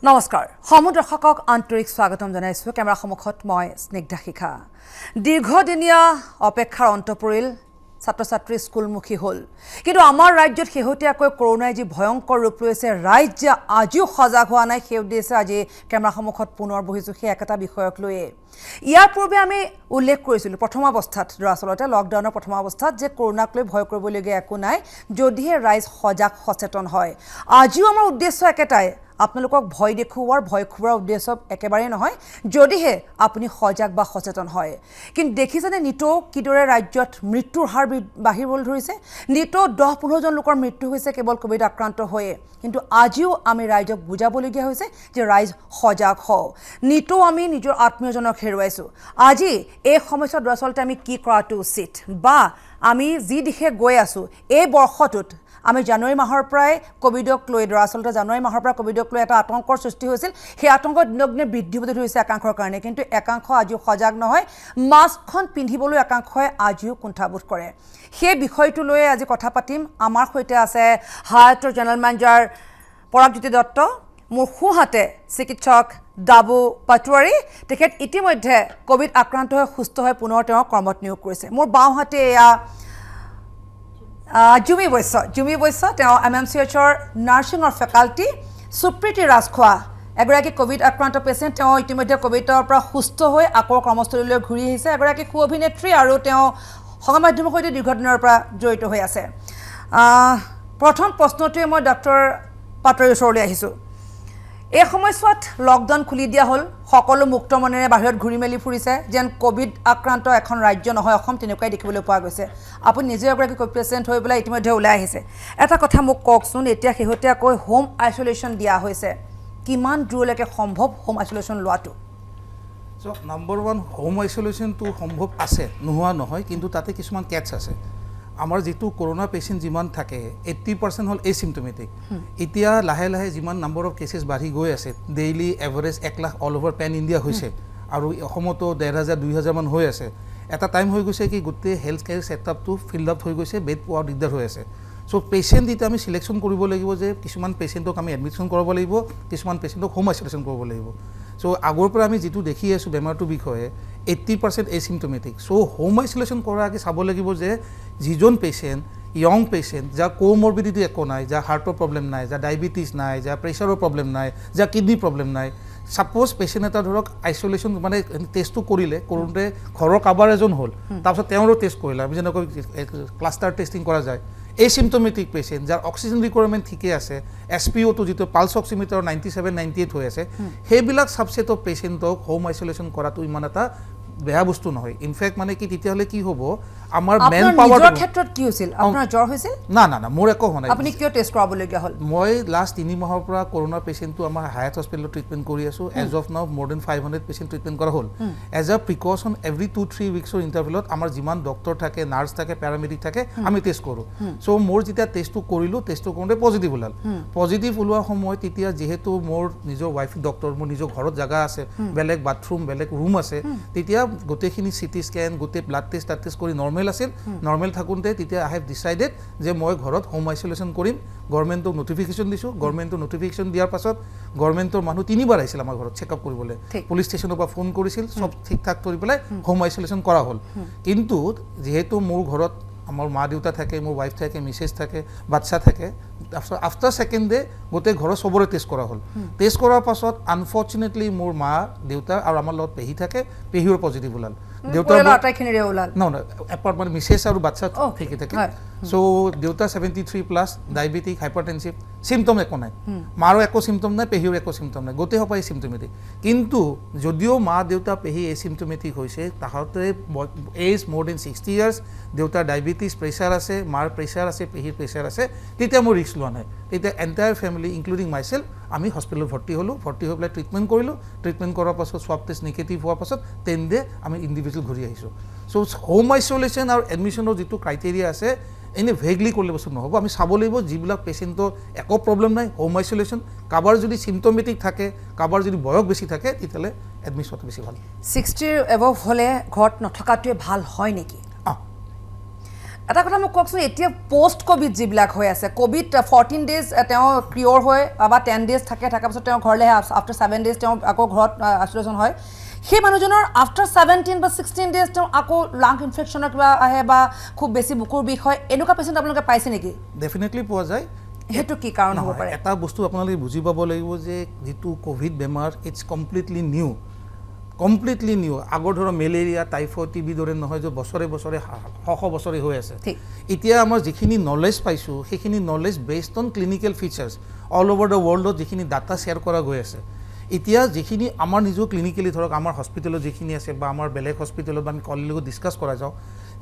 নমস্কাৰ সমুদ্ৰ দৰ্শকক আন্তৰিক স্বাগতম জনাইছো কেমেৰা সন্মুখত মই স্নিগ্ধা শিখা দীৰ্ঘদিনীয়া অপেক্ষাৰ অন্ত পৰিল ছাত্ৰ-ছাত্ৰী স্কুলমুখী হ'ল কিন্তু আমাৰ ৰাজ্যত শেহতীয়াকৈ কৰোনাই যি ভয়ংকৰ ৰূপ লৈছে ৰাজ্য আজিও সজাগ হোৱা নাই সেই উদ্দেশ্যে আজি কেমেৰা সন্মুখত পুনৰ বহিছো সেই একটা বিষয়ক লৈ ইয়াৰ পূৰ্বে আমি উল্লেখ কৰিছিলো প্ৰথম অৱস্থাত দৰাচলতে লকডাউনৰ প্ৰথম অৱস্থাত যে কৰোনাক লৈ ভয় কৰিবলগীয়া একো নাই যদিহে ৰাইজ সজাগ সচেতন হয় আজিও আমাৰ উদ্দেশ্য একেটাই আপোনালোকক ভয় দেখুৱাৰ ভয় খুৱাৰ উদ্দেশ্য একেবাৰে নহয় যদিহে আপুনি সজাগ বা সচেতন হয় কিন্তু দেখিছেনে নিটো কিদৰে ৰাজ্যত মৃত্যুৰ হাৰ বাঢ়িবলৈ ধৰিছে নিটো 10-15 জন লোকৰ মৃত্যু হৈছে কেৱল কোভিড আক্ৰান্ত হৈয়ে কিন্তু আজিও আমি ৰাইজক বুজাবলগীয়া হৈছে যে ৰাইজ সজাগ হও নিটো আমি নিজৰ আত্মীয়জনক হেৰুৱাইছো আজি এই সমস্যাৰ দৰাচলতে আমি কি কৰাটো উচিত বা আমি যি দিশে গৈ আছো এই বৰ্ষটোত আমি জানুৱাৰী মাহৰ পৰাই কোভিডক লৈ দৰাচলতে জানুৱাৰী মাহৰ পৰা কোভিডক লৈ এটা আতংকৰ সৃষ্টি হৈছিল সেই আতংক দিনক বৃদ্ধি হ'বলৈ ধৰিছে একাংশৰ কাৰণে কিন্তু একাংশ আজিও সজাগ নহয় মাস্কখন পিন্ধিবলৈ একাংশই আজিও কুণ্ঠাবোধ কৰে সেই বিষয়টো লৈ আজি কথা পাতিম আমাৰ সৈতে আছে হায়াতৰ জেনেৰেল মেনেজাৰ পৰাগজ্যোতি দত্ত মোৰ সোঁহাতে চিকিৎসক ডাবু পাটোৱাৰী তেখেত ইতিমধ্যে কোভিড আক্ৰান্ত হৈ সুস্থ হৈ পুনৰ তেওঁ কৰ্মত নিয়োগ কৰিছে মোৰ বাওঁহাতে এয়া জুমি বৈশ্য তেওঁ MMCHৰ নাৰ্ছিঙৰ ফেকাল্টি সুপ্ৰীতি ৰাজখোৱা এগৰাকী কোভিড আক্ৰান্ত পেচেণ্ট তেওঁ ইতিমধ্যে কোভিডৰ পৰা সুস্থ হৈ আকৌ কৰ্মস্থলীলৈ ঘূৰি আহিছে এগৰাকী সু অভিনেত্ৰী আৰু তেওঁ সংবাদ মাধ্যমৰ সৈতে দীৰ্ঘদিনৰ পৰা জড়িত হৈ আছে প্ৰথম প্ৰশ্নটোৱে মই ডক্টৰ পাটোৱাৰীৰ ওচৰলৈ আহিছোঁ এই সময়ছোৱাত লকডাউন খুলি দিয়া হ'ল সকলো মুক্ত মনেৰে বাহিৰত ঘূৰি মেলি ফুৰিছে যেন কোভিড আক্ৰান্ত এখন ৰাজ্য নহয় অসম তেনেকুৱাই দেখিবলৈ পোৱা গৈছে আপুনি নিজে এগৰাকী কোভিড পেচেণ্ট হৈ পেলাই ইতিমধ্যে ওলাই আহিছে এটা কথা মোক কওকচোন এতিয়া শেহতীয়াকৈ হোম আইচোলেশ্যন দিয়া হৈছে কিমান দূৰলৈকে সম্ভৱ হোম আইচোলেশ্যন লোৱাটো নম্বৰ 1 হোম আইচোলেশ্যনটো সম্ভৱ আছে নোহোৱা নহয় কিন্তু তাতে কিছুমান কেটছ আছে আমাৰ যেটো কৰোনা পেশেন্ট যিমান থাকে 80% হল এচিম্পটোমেটিক এতিয়া লাহে লাহে যিমান নম্বৰ অফ কেसेस বাঢ়ি গৈ আছে daily average 1 lakh all over pan India হৈছে আৰু অসমতো 1,500-2,000 মান হৈ আছে এটা টাইম হৈ গৈছে কি গোটেই হেলথ কেয়াৰ সেটআপটো ফিল্ড আপ হৈ গৈছে বেড পোৱা দিগদাৰ হৈ আছে সো পেশেন্ট এটা আমি সিলেকশন কৰিব লাগিব যে কিছুমান পেশেন্টক আমি এডমিশন কৰাব লাগিব কিছুমান পেশেন্টক হোম আইসোলেশন কৰিব লাগিব সো আগৰ পৰা আমি যেটো দেখি আছো বেমাৰটো বিষয়ে 80% এচিম্পটোমেটিক সো হোম আইসোলেশন কৰাৰ আগে চাব লাগিব যে যিজন পেশেন্ট ইয়ং পেশেন্ট যাৰ কোমৰবিডিটি একো নাই যাৰ হাৰ্টৰ প্ৰবলেম নাই যাৰ ডায়াবেটিস নাই যাৰ প্ৰেছাৰৰ প্ৰবলেম নাই যাৰ কিডনি প্ৰবলেম নাই সাপোজ পেশেন্ট এটা ধৰক আইসোলেশন মানে টেষ্টটো কৰিলে কৰোঁতে ঘৰৰ কাবাৰ এজন হ'ল তাৰপিছত তেওঁৰো টেষ্ট কৰিলা আমি যেনেকৈ ক্লাষ্টাৰ টেষ্টিং কৰা যায় এচিম্পটোমেটিক পেশেন্ট যাৰ অক্সিজেন ৰিকোয়াৰমেন্ট ঠিকে আছে SPO টো যেটো পালস অক্সিমিটাৰ 97-98 হৈ আছে হেবিলাক সাবসেট অফ পেশেন্টক হোম আইসোলেশন কৰাটো ইমান এটা বেয়া বস্তু নহয় ইনফেক্ট মানে কি তেতিয়ালে কি হ'ব আমাৰ মেন পাৱাৰ আপোনাৰ ক্ষেত্ৰত কি হৈছিল আপোনাৰ জ্বৰ হৈছিল না মোৰ একো হোৱা নাই আপুনি কিয় টেষ্ট কৰাবলগীয়া হ'ল মই লাষ্ট 3 মাহৰ পৰা কৰোনা পেশেন্টটো আমাৰ হায়াত হস্পিটেলত ট্ৰিটমেন্ট কৰি আছো এজ অফ নাও মোৰ দেন 500 পেশেন্ট ট্ৰিটমেন্ট কৰা হ'ল এজ আ প্ৰিকশন এভৰি 2-3 উইকছৰ ইন্টাৰভেলত আমাৰ যিমান ডক্টৰ থাকে নাৰ্ছ থাকে প্যাৰামেডিক থাকে আমি টেষ্ট কৰো সো মোৰ যেতিয়া টেষ্টটো কৰিলো টেষ্টটো কৰোঁতে পজিটিভ ওলাল পজিটিভ ওলোৱা সময় তেতিয়া যেহেতু মোৰ নিজৰ ওয়াইফ ডক্টৰ মোৰ নিজৰ ঘৰত জাগা আছে বেলেগ বাথৰুম বেলেগ ৰুম আছে তেতিয়া গোটেইখিনি সিটি স্ক্যান গোটেই ব্লাড টেষ্ট কৰি নৰমাল আছিল নৰমাল থাকুনতে তেতিয়া আই হ্যাভ ডিসাইডেড যে মই ঘৰত হোম আইসোলেশন কৰিম গভৰ্নমেণ্টক নটিফিকেশন দিছো গভৰ্নমেণ্টক নটিফিকেশন দিয়াৰ পাছত গভৰ্নমেণ্টৰ মানুহ তিনিবাৰ আহিছিল আমাৰ ঘৰত চেকআপ কৰিবলৈ পুলিশ ষ্টেচনৰ পৰা ফোন কৰিছিল সব ঠিক ঠাক কৰি পেলাই হোম আইসোলেশন কৰা হ'ল কিন্তু যেহেতু মোৰ ঘৰত আমাৰ মা দেউতা থাকে মোৰ ওয়াইফ থাকে মিসেস থাকে বাচ্চা থাকে আফটাৰ সেকেন্ড ডে গোটেই ঘৰৰ সবৰে টেষ্ট কৰা হ'ল টেষ্ট কৰাৰ পাছত আনফৰচুনেটলি মোৰ মা দেউতা আৰু আমাৰ লগত পেহি থাকে পেহিৰ পজিটিভ ওলাল দেউতা আটাইখিনিৰে ওলাল না এপাৰ্টমেণ্ট মিসেস আৰু বাচ্চা ঠিকে থাকে সো দেউতা 73 প্লাস ডায়াবেটিক হাইপাৰটেনসিভ সিম্পটম একো নাই মাৰো একো সিম্পটম নাই পেহিৰ একো সিম্পটম নাই গোটেই সবাই সিম্পটমেটিক কিন্তু যদিও মা দেউতা পেহি এচিম্পটমেটিক হৈছে তাহাঁতে এজ মোৰ দেন 60 ইয়াৰ্স দেউতাৰ ডায়াবেটিস প্ৰেছাৰ আছে মাৰ প্ৰেছাৰ আছে পেহিৰ প্ৰেছাৰ আছে তেতিয়া মোৰ ৰিস্ক লোৱা নাই তেতিয়া এন্টায়াৰ ফ্যামিলি ইনক্লুডিং মাইসেলফ আমি হস্পিটেলত ভৰ্তি হৈ পেলাই ট্ৰিটমেন্ট কৰিলো ট্ৰিটমেন্ট কৰাৰ পাছত সোৱাব টেষ্ট নেগেটিভ হোৱাৰ পাছত 10 ডে আমি ইন্ডিভিজুৱেল ঘূৰি আহিছো সো হোম আইসোলেশন আৰু এডমিশনৰ যেটো ক্ৰাইটেৰিয়া আছে এনে ভেগলি কৰলে বস্তু নহব আমি চাব লাগিব যিবিলাক পেশেন্টৰ একো প্ৰবলেম নাই হোম আইসোলেশন কাবাৰ যদি সিম্পটোমেটিক থাকে কাবাৰ যদি বয়স বেছি থাকে তেতিয়ালে এডমিশনটো বেছি ভাল 60 এবভ হলে ঘৰত নথকাটোৱে ভাল হয় নেকি এটা কথা মোক কওকচোন এতিয়া পোষ্ট কোভিড যিবিলাক হৈ আছে কোভিড 14 ডেজ তেওঁ ক্লিয়ৰ হয় বা 10 ডেজ থকাৰ পিছত তেওঁ ঘৰলৈ আফটাৰ 7 ডেজ তেওঁ আকৌ ঘৰত আইচোলেশ্যন হয় সেই মানুহজনৰ আফটাৰ 17 বা 16 ডেজ তেওঁ আকৌ লাং ইনফেকশ্যনৰ কিবা আহে বা খুব বেছি বুকুৰ বিষ হয় এনেকুৱা পেচেণ্ট আপোনালোকে পাইছে নেকি ডেফিনেটলি পোৱা যায় হেতু কি কাৰণ হ'ব পাৰে এটা বস্তু আপোনালোকে বুজি পাব লাগিব যে যেটো কোভিড বেমাৰ ইটস কমপ্লিটলি নিউ আগৰ ধৰ মেলেৰিয়া টাইফয়েড টিবি দৰে নহয় যে বছৰে বছৰে হৈ আছে এতিয়া আমাৰ যিখিনি নলেজ পাইছোঁ সেইখিনি knowledge based on clinical features all over the ৱৰ্ল্ডত যিখিনি ডাটা শ্বেয়াৰ কৰা গৈ আছে এতিয়া যিখিনি আমাৰ নিজৰ ক্লিনিকেলি ধৰক আমাৰ হস্পিটেলত যিখিনি আছে বা আমাৰ বেলেগ হস্পিটেলত আমি কলিৰ লগত ডিছকাছ কৰা যাওঁ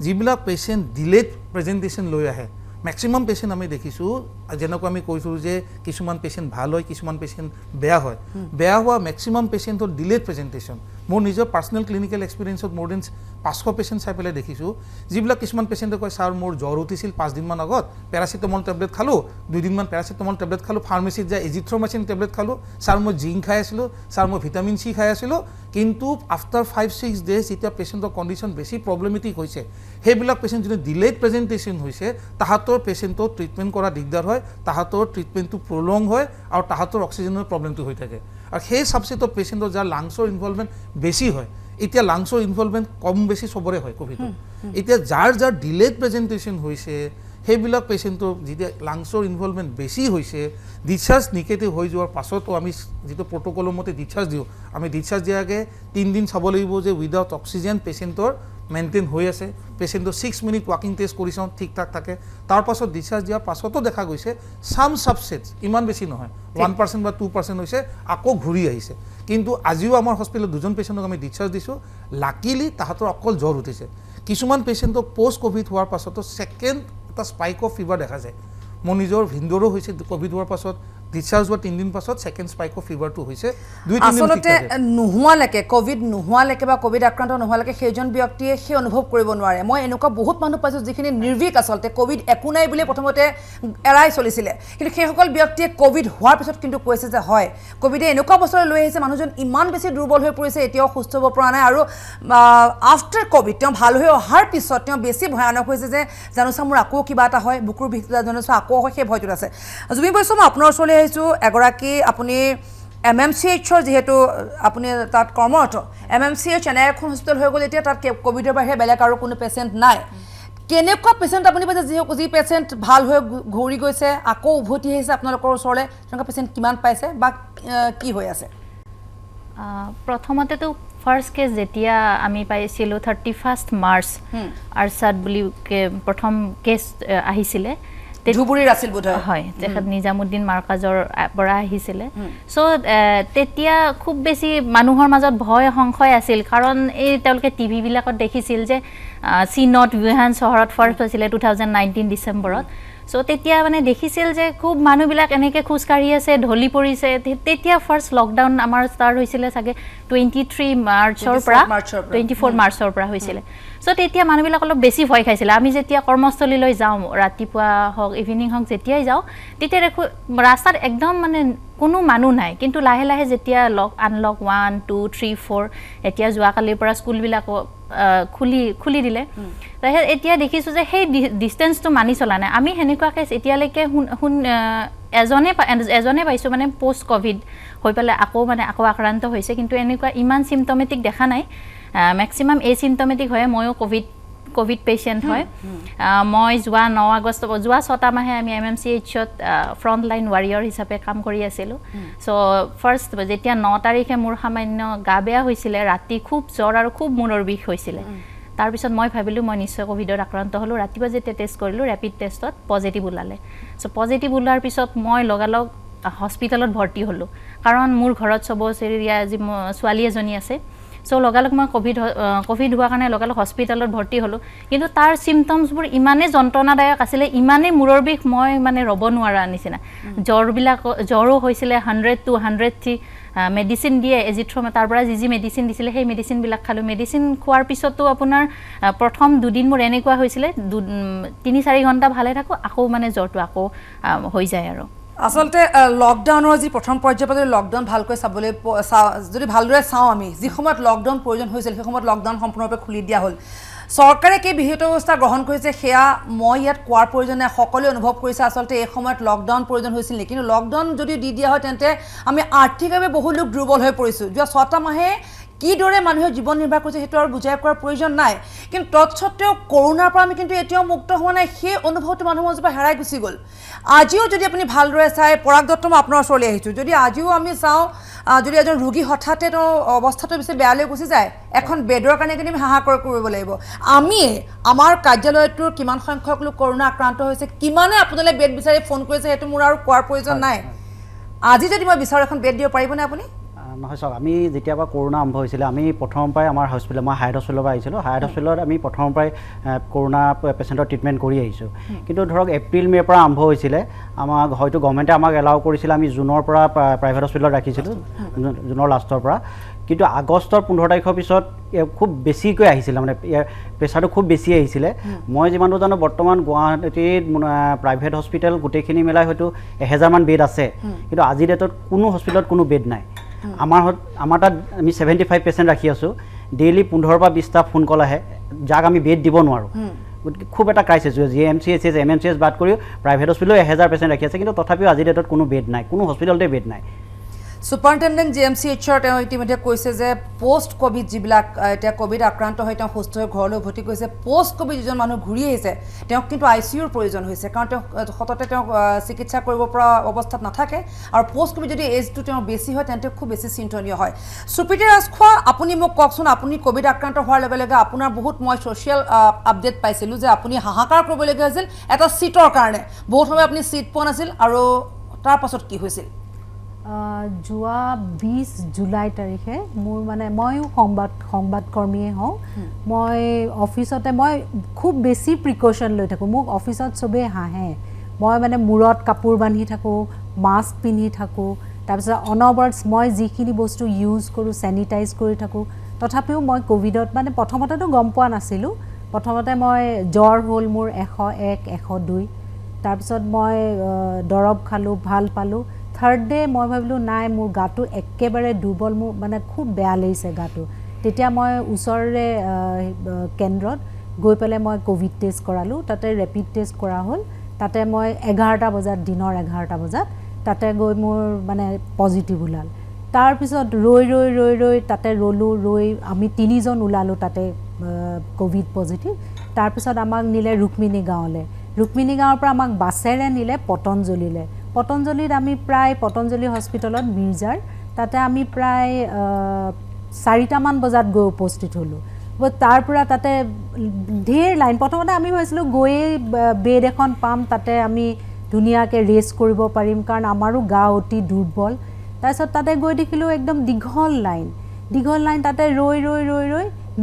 যিবিলাক পেচেণ্ট ডিলেড প্ৰেজেণ্টেশ্যন লৈ আহে মেক্সিমাম পেচেণ্ট আমি দেখিছোঁ যেনেকৈ আমি কৈছোঁ যে কিছুমান পেচেণ্ট ভাল হয় কিছুমান পেচেণ্ট বেয়া হয় বেয়া হোৱা মেক্সিমাম পেচেণ্টৰ ডিলেড প্ৰেজেণ্টেশ্যন মোৰ নিজৰ পাৰ্চনেল ক্লিনিকেল এক্সপিৰিয়েঞ্চত মোৰ দেন 500 পেচেণ্ট চাই পেলাই দেখিছোঁ যিবিলাক কিছুমান পেচেণ্টে কয় ছাৰ মোৰ জ্বৰ উঠিছিল 5 দিনমান আগত পেৰাচিটামল টেবলেট খালোঁ 2 দিনমান পেৰাচিটামল টেবলেট খালোঁ ফাৰ্মাচীত যাই এজিথ্ৰ'মাইচিন টেবলেট খালোঁ ছাৰ মই জিংক খাই আছিলোঁ ছাৰ মই ভিটামিন চি খাই আছিলোঁ কিন্তু আফটাৰ 5-6 ডেজ যেতিয়া পেচেণ্টৰ কণ্ডিশ্যন বেছি প্ৰব্লেমেটিক হৈছে সেইবিলাক পেচেণ্ট যদি ডিলেড প্ৰেজেণ্টেশ্যন হৈছে তাহাঁতৰ পেচেণ্টৰ ট্ৰিটমেণ্ট কৰা দিগদাৰ হয় তাহাঁতৰ ট্ৰিটমেণ্টটো প্ৰলং হয় আৰু তাহাঁতৰ অক্সিজেনৰ প্ৰব্লেমটো হৈ থাকে আৰু সেই চাবচেট অফ পেচেণ্টৰ যাৰ লাংছৰ ইনভলভমেণ্ট বেছি হয় এতিয়া লাংছৰ ইনভলভমেণ্ট কম বেছি চবৰে হয় কোভিড এতিয়া যাৰ ডিলেড প্ৰেজেণ্টেশ্যন হৈছে সেইবিলাক পেচেণ্টৰ যেতিয়া লাংছৰ ইনভলভমেণ্ট বেছি হৈছে ডিছচাৰ্জ নিগেটিভ হৈ যোৱাৰ পাছতো আমি যিটো প্ৰট'কলৰ মতে ডিছচাৰ্জ দিওঁ আমি ডিছচাৰ্জ দিয়াৰ আগে 3 দিন চাব লাগিব যে উইদাউট অক্সিজেন পেচেণ্টৰ মেইনটেইন হৈ আছে পেচেণ্টৰ 6 মিনিট ৱাকিং টেষ্ট কৰি চাওঁ ঠিক ঠাক থাকে তাৰ পাছত ডিছচাৰ্জ দিয়াৰ পাছতো দেখা গৈছে ছাম ছাবছেটছ ইমান বেছি নহয় 1% বা 2% হৈছে আকৌ ঘূৰি আহিছে কিন্তু আজিও আমাৰ হস্পিটেলত 2জন পেচেণ্টক আমি ডিছচাৰ্জ দিছোঁ লাকিলি তাহাঁতৰ অকল জ্বৰ উঠিছে কিছুমান পেচেণ্টক পষ্ট কোভিড হোৱাৰ পাছতো ছেকেণ্ড এটা স্পাইক অফ ফিভাৰ দেখা যায় মোৰ নিজৰ ভিন্দৰো হৈছে কোভিড হোৱাৰ পাছত ডিছচাৰ্জ হোৱাৰ 3 দিন পাছত ছেকেণ্ড স্পাইক অফ ফিভাৰটো হৈছে 2-3 দিন আচলতে নোহোৱালৈকে কোভিড নোহোৱালৈকে বা কোভিড আক্ৰান্ত নোহোৱালৈকে সেইজন ব্যক্তিয়ে সেই অনুভৱ কৰিব নোৱাৰে মই এনেকুৱা বহুত মানুহ পাইছোঁ যিখিনি নিৰ্ভীক আচলতে কোভিড একো নাই বুলি প্ৰথমতে এৰাই চলিছিলে কিন্তু সেইসকল ব্যক্তিয়ে কোভিড হোৱাৰ পিছত কিন্তু কৈছে যে হয় কোভিডে এনেকুৱা বছৰ লৈ আহিছে মানুহজন ইমান বেছি দুৰ্বল হৈ পৰিছে এতিয়াও সুস্থ হ'ব পৰা নাই আৰু আফটাৰ কোভিড তেওঁ ভাল হৈ অহাৰ পিছত তেওঁ বেছি ভয়ানক হৈছে যে জানোচা মোৰ আকৌ কিবা এটা হয় বুকুৰ বিষ জানোচা আকৌ হয় সেই ভয়টোত আছে জুমি বৈছো মই আপোনাৰ ওচৰলৈ আহিছোঁ এগৰাকী আপুনি MMCHৰ যেহেতু আপুনি তাত কৰ্মৰত MMCH এনে এখন হস্পিটেল হৈ গ'ল এতিয়া তাত কোভিডৰ বাহিৰে বেলেগ আৰু কোনো পেচেণ্ট নাই কেনেকুৱা পেচেণ্ট আপুনি পাইছে যি পেচেণ্ট ভাল হৈ ঘূৰি গৈছে আকৌ উভতি আহিছে আপোনালোকৰ ওচৰলৈ তেনেকুৱা পেচেণ্ট কিমান পাইছে বা কি হৈ আছে প্ৰথমতেতো ফাৰ্ষ্ট কেছ যেতিয়া আমি পাইছিলোঁ 31 মাৰ্চ আৰছাদ বুলি প্ৰথম কেছ আহিছিলে ধুবুৰীৰ আছিল বোধহয় হয় তেখেত নিজামুদ্দিন মাৰ্কাজৰ পৰা আহিছিলে সো তেতিয়া খুব বেছি মানুহৰ মাজত ভয় সংশয় আছিল কাৰণ এই তেওঁলোকে টিভি বিলাকত দেখিছিল যে চীনত wuhan চহৰত ফাৰ্ষ্ট হৈছিলে 2019 ডিচেম্বৰত সো তেতিয়া মানে দেখিছিল যে খুব মানুহবিলাক এনেকৈ খোজকাঢ়ি আছে ঢলি পৰিছে তেতিয়া ফাৰ্ষ্ট লকডাউন আমাৰ ষ্টাৰ্ট হৈছিলে চাগে 23 মাৰ্চৰ পৰা 24 মাৰ্চৰ পৰা হৈছিলে সো তেতিয়া মানুহবিলাক অলপ বেছি ভয় খাইছিলে আমি যেতিয়া কৰ্মস্থলীলৈ যাওঁ ৰাতিপুৱা হওক ইভিনিং হওক যেতিয়াই যাওঁ তেতিয়া দেখোঁ ৰাস্তাত একদম মানে কোনো মানুহ নাই কিন্তু লাহে লাহে যেতিয়া আনলক 1 2 3 4 এতিয়া যোৱাকালিৰ পৰা স্কুলবিলাক খুলি দিলে এতিয়া দেখিছোঁ যে সেই ডিষ্টেঞ্চটো মানি চলা নাই আমি সেনেকুৱাকৈ এতিয়ালৈকে এজনে পাইছোঁ মানে পষ্ট কোভিড হৈ পেলাই আকৌ আক্ৰান্ত হৈছে কিন্তু এনেকুৱা ইমান চিমটমেটিক দেখা নাই মেক্সিমাম এচিমটমেটিক হয় ময়ো কোভিড পেচেণ্ট হয় মই যোৱা 9 আগষ্ট যোৱা 6টা মাহে আমি MMCHত ফ্ৰণ্ট লাইন ৱাৰিয়ৰ হিচাপে কাম কৰি আছিলোঁ চ' ফাৰ্ষ্ট যেতিয়া 9 তাৰিখে মোৰ সামান্য গা বেয়া হৈছিলে ৰাতি খুব জ্বৰ আৰু খুব মূৰৰ বিষ হৈছিলে তাৰপিছত মই ভাবিলোঁ মই নিশ্চয় কোভিডত আক্ৰান্ত হ'লোঁ ৰাতিপুৱা যেতিয়া টেষ্ট কৰিলোঁ ৰেপিড টেষ্টত পজিটিভ ওলালে চ' পজিটিভ ওলোৱাৰ পিছত মই লগালগ হস্পিটেলত ভৰ্তি হ'লোঁ কাৰণ মোৰ ঘৰত চবচৰীয়া যি ছোৱালী এজনী আছে সো লগালগ মই কোভিড হোৱাৰ কাৰণে লগালগ হস্পিটেলত ভৰ্তি হ'লোঁ কিন্তু তাৰ চিমটমছবোৰ ইমানেই যন্ত্ৰণাদায়ক আছিলে ইমানেই মূৰৰ বিষ মই মানে ৰ'ব নোৱাৰা নিচিনা জ্বৰো হৈছিলে 100 to 103 মেডিচিন দিয়ে এজিথ্ৰ'মা তাৰ পৰা যি মেডিচিন দিছিলে সেই মেডিচিনবিলাক খালোঁ মেডিচিন খোৱাৰ পিছতো আপোনাৰ প্ৰথম 2 দিন মোৰ এনেকুৱা হৈছিলে 3-4 ঘণ্টা ভালে থাকোঁ আকৌ মানে জ্বৰটো আকৌ হৈ যায় আৰু আসলতে লকডাউনৰ যি প্ৰথম পৰ্যায়ত লকডাউন ভালকৈ চাবলৈ যদি ভালদৰে চাওঁ আমি যি সময়ত লকডাউন প্ৰয়োজন হৈছিল সেই সময়ত লকডাউন সম্পূৰ্ণৰূপে খুলি দিয়া হ'ল চৰকাৰে কি বিহিত ব্যৱস্থা গ্ৰহণ কৰিছে সেয়া মই ইয়াত কোৱাৰ প্ৰয়োজন নাই সকলোৱে অনুভৱ কৰিছে আচলতে এই সময়ত লকডাউন প্ৰয়োজন হৈছিল নেকি কিন্তু লকডাউন যদি দি দিয়া হয় তেন্তে আমি আৰ্থিকভাৱে বহু লোক দুৰ্বল হৈ পৰিছোঁ যোৱা 6টা মাহে কিদৰে মানুহে জীৱন নিৰ্বাহ কৰিছে সেইটো আৰু বুজাই কৰাৰ প্ৰয়োজন নাই কিন্তু তৎসত্ত্বেও কৰোনাৰ পৰা আমি কিন্তু এতিয়াও মুক্ত হোৱা নাই সেই অনুভৱটো মানুহৰ মাজৰ পৰা হেৰাই গুচি গ'ল আজিও যদি আপুনি ভালদৰে চাই পৰাগ দত্ত মই আপোনাৰ ওচৰলৈ আহিছোঁ যদি আজিও আমি চাওঁ যদি এজন ৰোগী হঠাতে তেওঁ অৱস্থাটো বেছি বেয়ালৈ গুচি যায় এখন বেডৰ কাৰণে কিন্তু আমি হাহাকাৰ কৰিব লাগিব আমি আমাৰ কাৰ্যালয়টোৰ কিমান সংখ্যক লোক কৰোনা আক্ৰান্ত হৈছে কিমানে আপোনালৈ বেড বিচাৰি ফোন কৰিছে সেইটো মোৰ আৰু কোৱাৰ প্ৰয়োজন নাই আজি যদি মই বিচাৰোঁ এখন বেড দিব পাৰিবনে আপুনি নহয় চাওক আমি যেতিয়াৰ পৰা কৰোনা আৰম্ভ হৈছিলে আমি প্ৰথমৰ পৰাই আমাৰ হস্পিটেল মই হায়াত হস্পিটেলৰ পৰা আহিছিলোঁ হায়াত হস্পিটেলত আমি প্ৰথমৰ পৰাই কৰোনা পেচেণ্টৰ ট্ৰিটমেণ্ট কৰি আহিছোঁ কিন্তু ধৰক এপ্ৰিল মে'ৰ পৰা আৰম্ভ হৈছিলে আমাক হয়তো গভৰ্ণমেণ্টে আমাক এলাউ কৰিছিলে আমি জুনৰ পৰা প্ৰাইভেট হস্পিটেলত ৰাখিছিলোঁ জুনৰ লাষ্টৰ পৰা কিন্তু আগষ্টৰ 15 তাৰিখৰ পিছত খুব বেছিকৈ আহিছিলে মানে প্ৰেছাৰটো খুব বেছি আহিছিলে মই যিমানটো জানো বৰ্তমান গুৱাহাটীত প্ৰাইভেট হস্পিটেল গোটেইখিনি মিলাই হয়তো 1000 মান বেড আছে কিন্তু আজিৰ ডেটত কোনো হস্পিটেলত কোনো বেড নাই আমাৰ তাত আমি 75% ৰাখি আছোঁ ডেইলি 15 পৰা 20টা ফোন কল আহে যাক আমি বেড দিব নোৱাৰোঁ গতিকে খুব এটা ক্ৰাইচিছ GMCH MMCH বাদ কৰিও প্ৰাইভেট হস্পিটেলত 1000 পেচেণ্ট ৰাখি আছে কিন্তু তথাপিও আজিৰ ডেটত কোনো বেড নাই কোনো হস্পিটেলতে বেড নাই সুপাৰিনটেণ্ডেণ্ট GMCHৰ তেওঁ ইতিমধ্যে কৈছে যে পোষ্ট কোভিড যিবিলাক এতিয়া কোভিড আক্ৰান্ত হৈ তেওঁ সুস্থ হৈ ঘৰলৈ উভতি গৈছে পোষ্ট কোভিড যিজন মানুহ ঘূৰি আহিছে তেওঁক কিন্তু ICUৰ প্ৰয়োজন হৈছে কাৰণ তেওঁ সততে তেওঁ চিকিৎসা কৰিব পৰা অৱস্থাত নাথাকে আৰু পোষ্ট কোভিড যদি এজটো তেওঁ বেছি হয় তেন্তে খুব বেছি চিন্তনীয় হয় সুপ্ৰীতি ৰাজখোৱা আপুনি মোক কওকচোন আপুনি কোভিড আক্ৰান্ত হোৱাৰ লগে লগে আপোনাৰ বহুত মই ছ'চিয়েল আপডেট পাইছিলোঁ যে আপুনি হাহাকাৰ কৰিবলগীয়া হৈছিল এটা চিটৰ কাৰণে বহুত সময় আপুনি চিট পোৱা নাছিল আৰু তাৰ পাছত কি হৈছিল যোৱা 20 জুলাই তাৰিখে মোৰ মানে ময়ো সংবাদকৰ্মীয়ে হওঁ মই অফিচতে মই খুব বেছি প্ৰিকশ্যন লৈ থাকোঁ মোক অফিচত চবেই হাঁহে মই মানে মূৰত কাপোৰ বান্ধি থাকোঁ মাস্ক পিন্ধি থাকোঁ তাৰপিছত অনবৰত মই যিখিনি বস্তু ইউজ কৰোঁ চেনিটাইজ কৰি থাকোঁ তথাপিও মই কোভিডত মানে প্ৰথমতেতো গম পোৱা নাছিলোঁ প্ৰথমতে মই জ্বৰ হ'ল মোৰ 101 102 তাৰপিছত মই দৰৱ খালোঁ ভাল পালোঁ থাৰ্ড ডে মই ভাবিলোঁ নাই মোৰ গাটো একেবাৰে দুৰ্বল মোৰ মানে খুব বেয়া লাগিছে গাটো তেতিয়া মই ওচৰৰে কেন্দ্ৰত গৈ পেলাই মই কোভিড টেষ্ট কৰালোঁ তাতে ৰেপিড টেষ্ট কৰা হ'ল তাতে মই 11টা বজাত দিনৰ 11টা বজাত তাতে গৈ মোৰ মানে পজিটিভ ওলাল তাৰপিছত ৰৈ তাতে ৰৈ আমি 3জন ওলালোঁ তাতে কোভিড পজিটিভ তাৰপিছত আমাক নিলে ৰুক্মিণী গাঁৱলৈ ৰুক্মিণী গাঁৱৰ পৰা আমাক বাছেৰে নিলে পতঞ্জলিত আমি প্ৰায় পতঞ্জলি হস্পিটেলত মিৰ্জাৰ তাতে আমি প্ৰায় 4টামান বজাত গৈ উপস্থিত হ'লোঁ তাৰ পৰা তাতে ঢেৰ লাইন প্ৰথমতে আমি ভাবিছিলোঁ গৈয়ে বেড এখন পাম তাতে আমি ধুনীয়াকৈ ৰেষ্ট কৰিব পাৰিম কাৰণ আমাৰো গা অতি দুৰ্বল তাৰপিছত তাতে গৈ দেখিলোঁ একদম দীঘল লাইন তাতে ৰৈ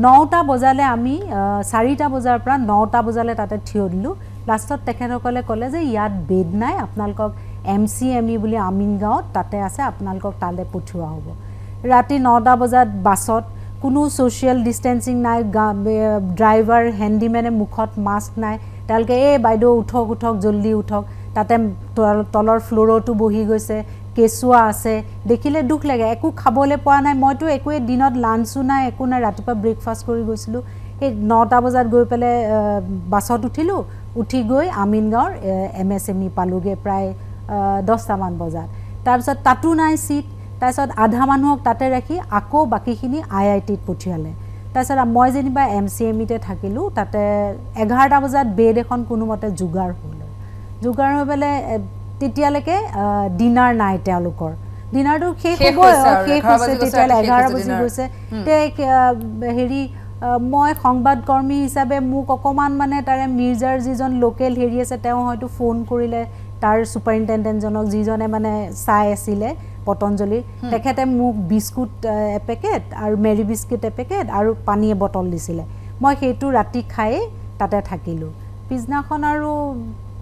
9টা বজালে আমি 4টা বজাৰ পৰা 9টা বজালে তাতে থিয় দিলোঁ লাষ্টত তেখেতসকলে ক'লে যে ইয়াত বেড নাই আপোনালোকক MCME বুলি আমিনগাঁৱত তাতে আছে আপোনালোকক তালৈ পঠিওৱা হ'ব ৰাতি 9টা বজাত বাছত কোনো ছ'চিয়েল ডিষ্টেঞ্চিং নাই ড্ৰাইভাৰ হেণ্ডিমেনে মুখত মাস্ক নাই তেওঁলোকে এই বাইদেউ উঠক জল্দি উঠক তাতে তলৰ ফ্ল'ৰতো বহি গৈছে কেঁচুৱা আছে দেখিলে দুখ লাগে একো খাবলৈ পোৱা নাই মইতো একোৱে দিনত লাঞ্চো নাই একো নাই ৰাতিপুৱা ব্ৰেকফাষ্ট কৰি গৈছিলোঁ এই 9টা বজাত গৈ পেলাই বাছত উঠি গৈ আমিনগাঁৱৰ MSME পালোগৈ প্ৰায় 10টামান বজাত তাৰপিছত তাতো নাই চিট তাৰপিছত আধা মানুহক তাতে ৰাখি আকৌ বাকীখিনি IITত পঠিয়ালে তাৰপিছত মই যেনিবা MCMEতে থাকিলোঁ তাতে 11টা বজাত বেড এখন কোনোমতে যোগাৰ হৈ পেলাই তেতিয়ালৈকে ডিনাৰ নাই তেওঁলোকৰ ডিনাৰটো শেষ হৈছে তেতিয়ালৈ 11 বাজি গৈছে হেৰি মই সংবাদকৰ্মী হিচাপে মোক অকণমান মানে তাৰে মিৰ্জাৰ যিজন লোকেল হেৰি আছে তেওঁ হয়তো ফোন কৰিলে তাৰ সুপাৰিনটেণ্ডেণ্টজনক যিজনে মানে চাই আছিলে পতঞ্জলিৰ তেখেতে মোক বিস্কুট এপেকেট আৰু মেৰি বিস্কুট এপেকেট আৰু পানী বটল দিছিলে মই সেইটো ৰাতি খাই তাতে থাকিলোঁ পিছদিনাখন আৰু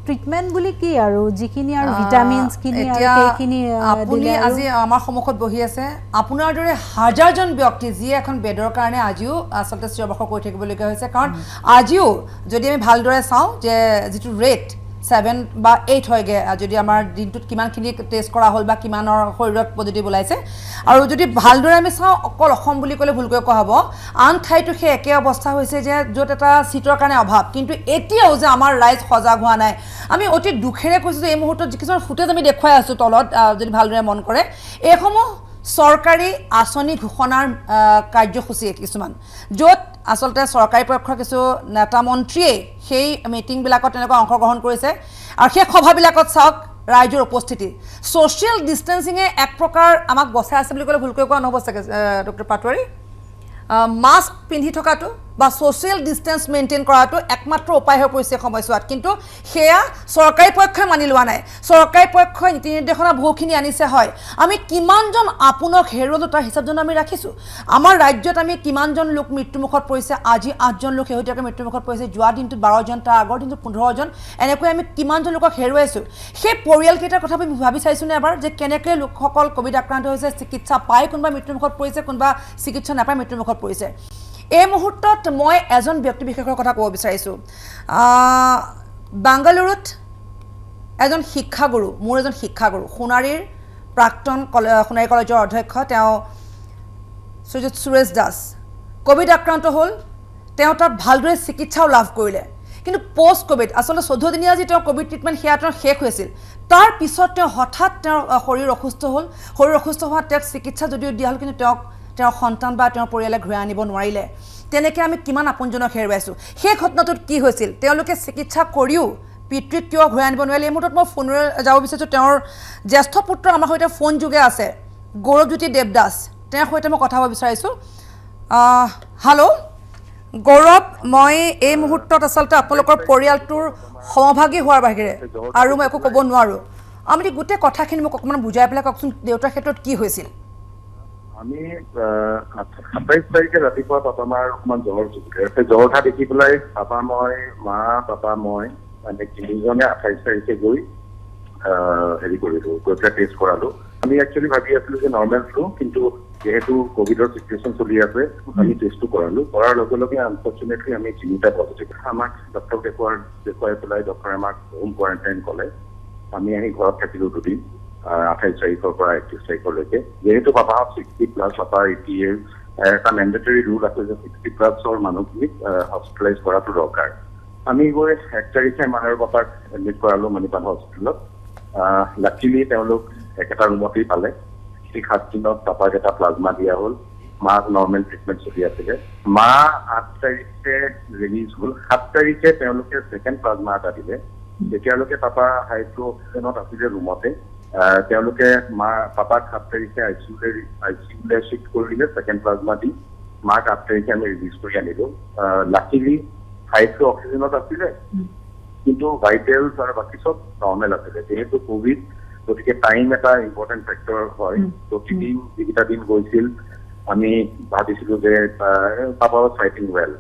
ট্ৰিটমেণ্ট বুলি কি আৰু যিখিনি আৰু ভিটামিনছখিনি আৰু সেইখিনি আপুনি আজি আমাৰ সন্মুখত বহি আছে আপোনাৰ দৰে হাজাৰজন ব্যক্তি যিয়ে এখন বেডৰ কাৰণে আজিও আচলতে চিৰবাস কৰি থাকিবলগীয়া হৈছে কাৰণ আজিও যদি আমি ভালদৰে চাওঁ যে যিটো ৰেট 7 বা 8 হয়গে যদি আমাৰ দিনটোত কিমানখিনি টেষ্ট কৰা হ'ল বা কিমানৰ শৰীৰত পজিটিভ ওলাইছে আৰু যদি ভালদৰে আমি চাওঁ অকল অসম বুলি ক'লে ভুলকৈ কোৱা হ'ব আন ঠাইতো সেই একে অৱস্থা হৈছে যে য'ত এটা চিটৰ কাৰণে অভাৱ কিন্তু এতিয়াও যে আমাৰ ৰাইজ সজাগ হোৱা নাই আমি অতি দুখেৰে কৈছোঁ যে এই মুহূৰ্তত কিছুমান ফুটেজ আমি দেখুৱাই আছোঁ তলত যদি ভালদৰে মন কৰে এইসমূহ চৰকাৰী আঁচনি ঘোষণাৰ কাৰ্যসূচী কিছুমান য'ত আচলতে চৰকাৰী পক্ষৰ কিছু নেতা মন্ত্ৰীয়ে সেই মিটিংবিলাকত তেনেকুৱা অংশগ্ৰহণ কৰিছে আৰু সেই সভাবিলাকত চাওক ৰাইজৰ উপস্থিতি ছ'চিয়েল ডিষ্টেঞ্চিঙে এক প্ৰকাৰ আমাক বচাই আছে বুলি ক'লে ভুলকৈ কোৱা নহ'ব চাগে ডক্টৰ পাটোৱাৰী মাস্ক পিন্ধি থকাটো বা ছ'চিয়েল ডিষ্টেঞ্চ মেইনটেইন কৰাটো একমাত্ৰ উপায় হৈ পৰিছে সময়ছোৱাত কিন্তু সেয়া চৰকাৰী পক্ষই মানি লোৱা নাই চৰকাৰী পক্ষই নীতি নিৰ্দেশনা বহুখিনি আনিছে হয় আমি কিমানজন আপোনক হেৰুৱালোঁ তাৰ হিচাপ জানো আমি ৰাখিছোঁ আমাৰ ৰাজ্যত আমি কিমানজন লোক মৃত্যুমুখত পৰিছে আজি 8জন লোক শেহতীয়াকৈ মৃত্যুমুখত পৰিছে যোৱা দিনটোত 12জন তাৰ আগৰ দিনটোত 15জন এনেকৈ আমি কিমানজন লোকক হেৰুৱাইছোঁ সেই পৰিয়ালকেইটাৰ কথা আমি ভাবি চাইছোঁনে এবাৰ যে কেনেকৈ লোকসকল ক'ভিড আক্ৰান্ত হৈছে চিকিৎসা পাই কোনোবা মৃত্যুমুখত পৰিছে কোনোবা চিকিৎসা নাপাই মৃত্যুমুখত পৰিছে এই মুহূৰ্তত মই এজন ব্যক্তি বিশেষৰ কথা ক'ব বিচাৰিছোঁ বাংগালুৰুত এজন শিক্ষাগুৰু মোৰ এজন শিক্ষাগুৰু সোণাৰীৰ প্ৰাক্তন সোণাৰী কলেজৰ অধ্যক্ষ তেওঁ শ্ৰীযুত সুৰেশ দাস ক'ভিড আক্ৰান্ত হ'ল তেওঁ তাত ভালদৰে চিকিৎসাও লাভ কৰিলে কিন্তু পষ্ট ক'ভিড আচলতে 14 দিনীয়া যি তেওঁৰ ক'ভিড ট্ৰিটমেণ্ট সেয়া তেওঁৰ শেষ হৈছিল তাৰ পিছত তেওঁ হঠাৎ তেওঁৰ শৰীৰ অসুস্থ হ'ল শৰীৰ অসুস্থ হোৱাত তেওঁক চিকিৎসা যদিও দিয়া হ'ল কিন্তু তেওঁৰ সন্তান বা তেওঁৰ পৰিয়ালে ঘূৰাই আনিব নোৱাৰিলে তেনেকৈ আমি কিমান আপোনজনক হেৰুৱাইছোঁ সেই ঘটনাটোত কি হৈছিল তেওঁলোকে চিকিৎসা কৰিও পিতৃক কিয় ঘূৰাই আনিব নোৱাৰিলে এই মুহূৰ্তত মই ফোনেৰে যাব বিচাৰিছোঁ তেওঁৰ জ্যেষ্ঠ পুত্ৰ আমাৰ সৈতে ফোন যোগে আছে গৌৰৱজ্যোতি দেৱদাস তেওঁৰ সৈতে মই কথা ক'ব বিচাৰিছোঁ হেল্ল' গৌৰৱ মই এই মুহূৰ্তত আচলতে আপোনালোকৰ পৰিয়ালটোৰ সমভাগী হোৱাৰ বাহিৰে আৰু মই একো ক'ব নোৱাৰোঁ আপুনি গোটেই কথাখিনি মোক অকণমান বুজাই পেলাই কওকচোন দেউতাৰ ক্ষেত্ৰত কি হৈছিল আমি 27 তাৰিখে ৰাতিপুৱা পাপা মাৰ অকণমান জ্বৰ জুখিলে সেই জ্বৰ উঠা দেখি পেলাই পাপা মই মা পাপা মই মানে তিনিজনে 28 তাৰিখে গৈ হেৰি কৰিলোঁ গৈ পেলাই টেষ্ট কৰালোঁ আমি একচুৱেলি ভাবি আছিলোঁ যে নৰ্মেল ফ্লু কিন্তু যেহেতু কোভিডৰ চিটুৱেশ্যন চলি আছে আমি টেষ্টটো কৰালোঁ কৰাৰ লগে লগে আনফৰ্চুনেটলি আমি 3টা পজিটিভ আমাক ডক্টৰক দেখুৱাই পেলাই ডক্টৰে আমাক হোম কোৱাৰেণ্টাইন ক'লে আমি আহি ঘৰত থাকিলোঁ 2 দিন 28 তাৰিখৰ পৰা 31 তাৰিখলৈকে যেহেতু পাপাহঁত 60+ পাপা 80 years এটা মেণ্ডেটৰী ৰুল আছে যে 60+ৰ মানুহখিনিক হস্পিটেলাইজ কৰাটো দৰকাৰ আমি গৈ 1 তাৰিখে মা আৰু পাপাক এডমিট কৰালোঁ মণিপাল হস্পিটেলত লাকিলি তেওঁলোক একেটা ৰুমতেই পালে 7 দিনত পাপাক এটা প্লাজমা দিয়া হ'ল মাক নৰ্মেল ট্ৰিটমেণ্ট চলি আছিলে মা 8 তাৰিখে ৰিলিজ হ'ল 7 তাৰিখে তেওঁলোকে ছেকেণ্ড প্লাজমা এটা দিলে তেতিয়ালৈকে পাপা হাইড্ৰ'ক্সিজেনত আছিলে ৰুমতে তেওঁলোকে মা পাপাক 7 তাৰিখে আইচিউলৈ শ্বিফ্ট কৰিলে ছেকেণ্ড প্লাজমা দি মাক 8 তাৰিখে আমি ৰিলিজ কৰি আনিলোঁ লাকিলি হাইড্ৰ' অক্সিজেনত আছিলে কিন্তু ভাইটেলছ আৰু বাকী চব নৰ্মেল আছিলে যেহেতু কোভিড গতিকে টাইম এটা ইম্পৰ্টেণ্ট ফেক্টৰ হয় প্ৰতিদিন যিকেইটা দিন গৈছিল আমি ভাবিছিলোঁ যে পাপা ৱাজ ফাইটিং ৱেল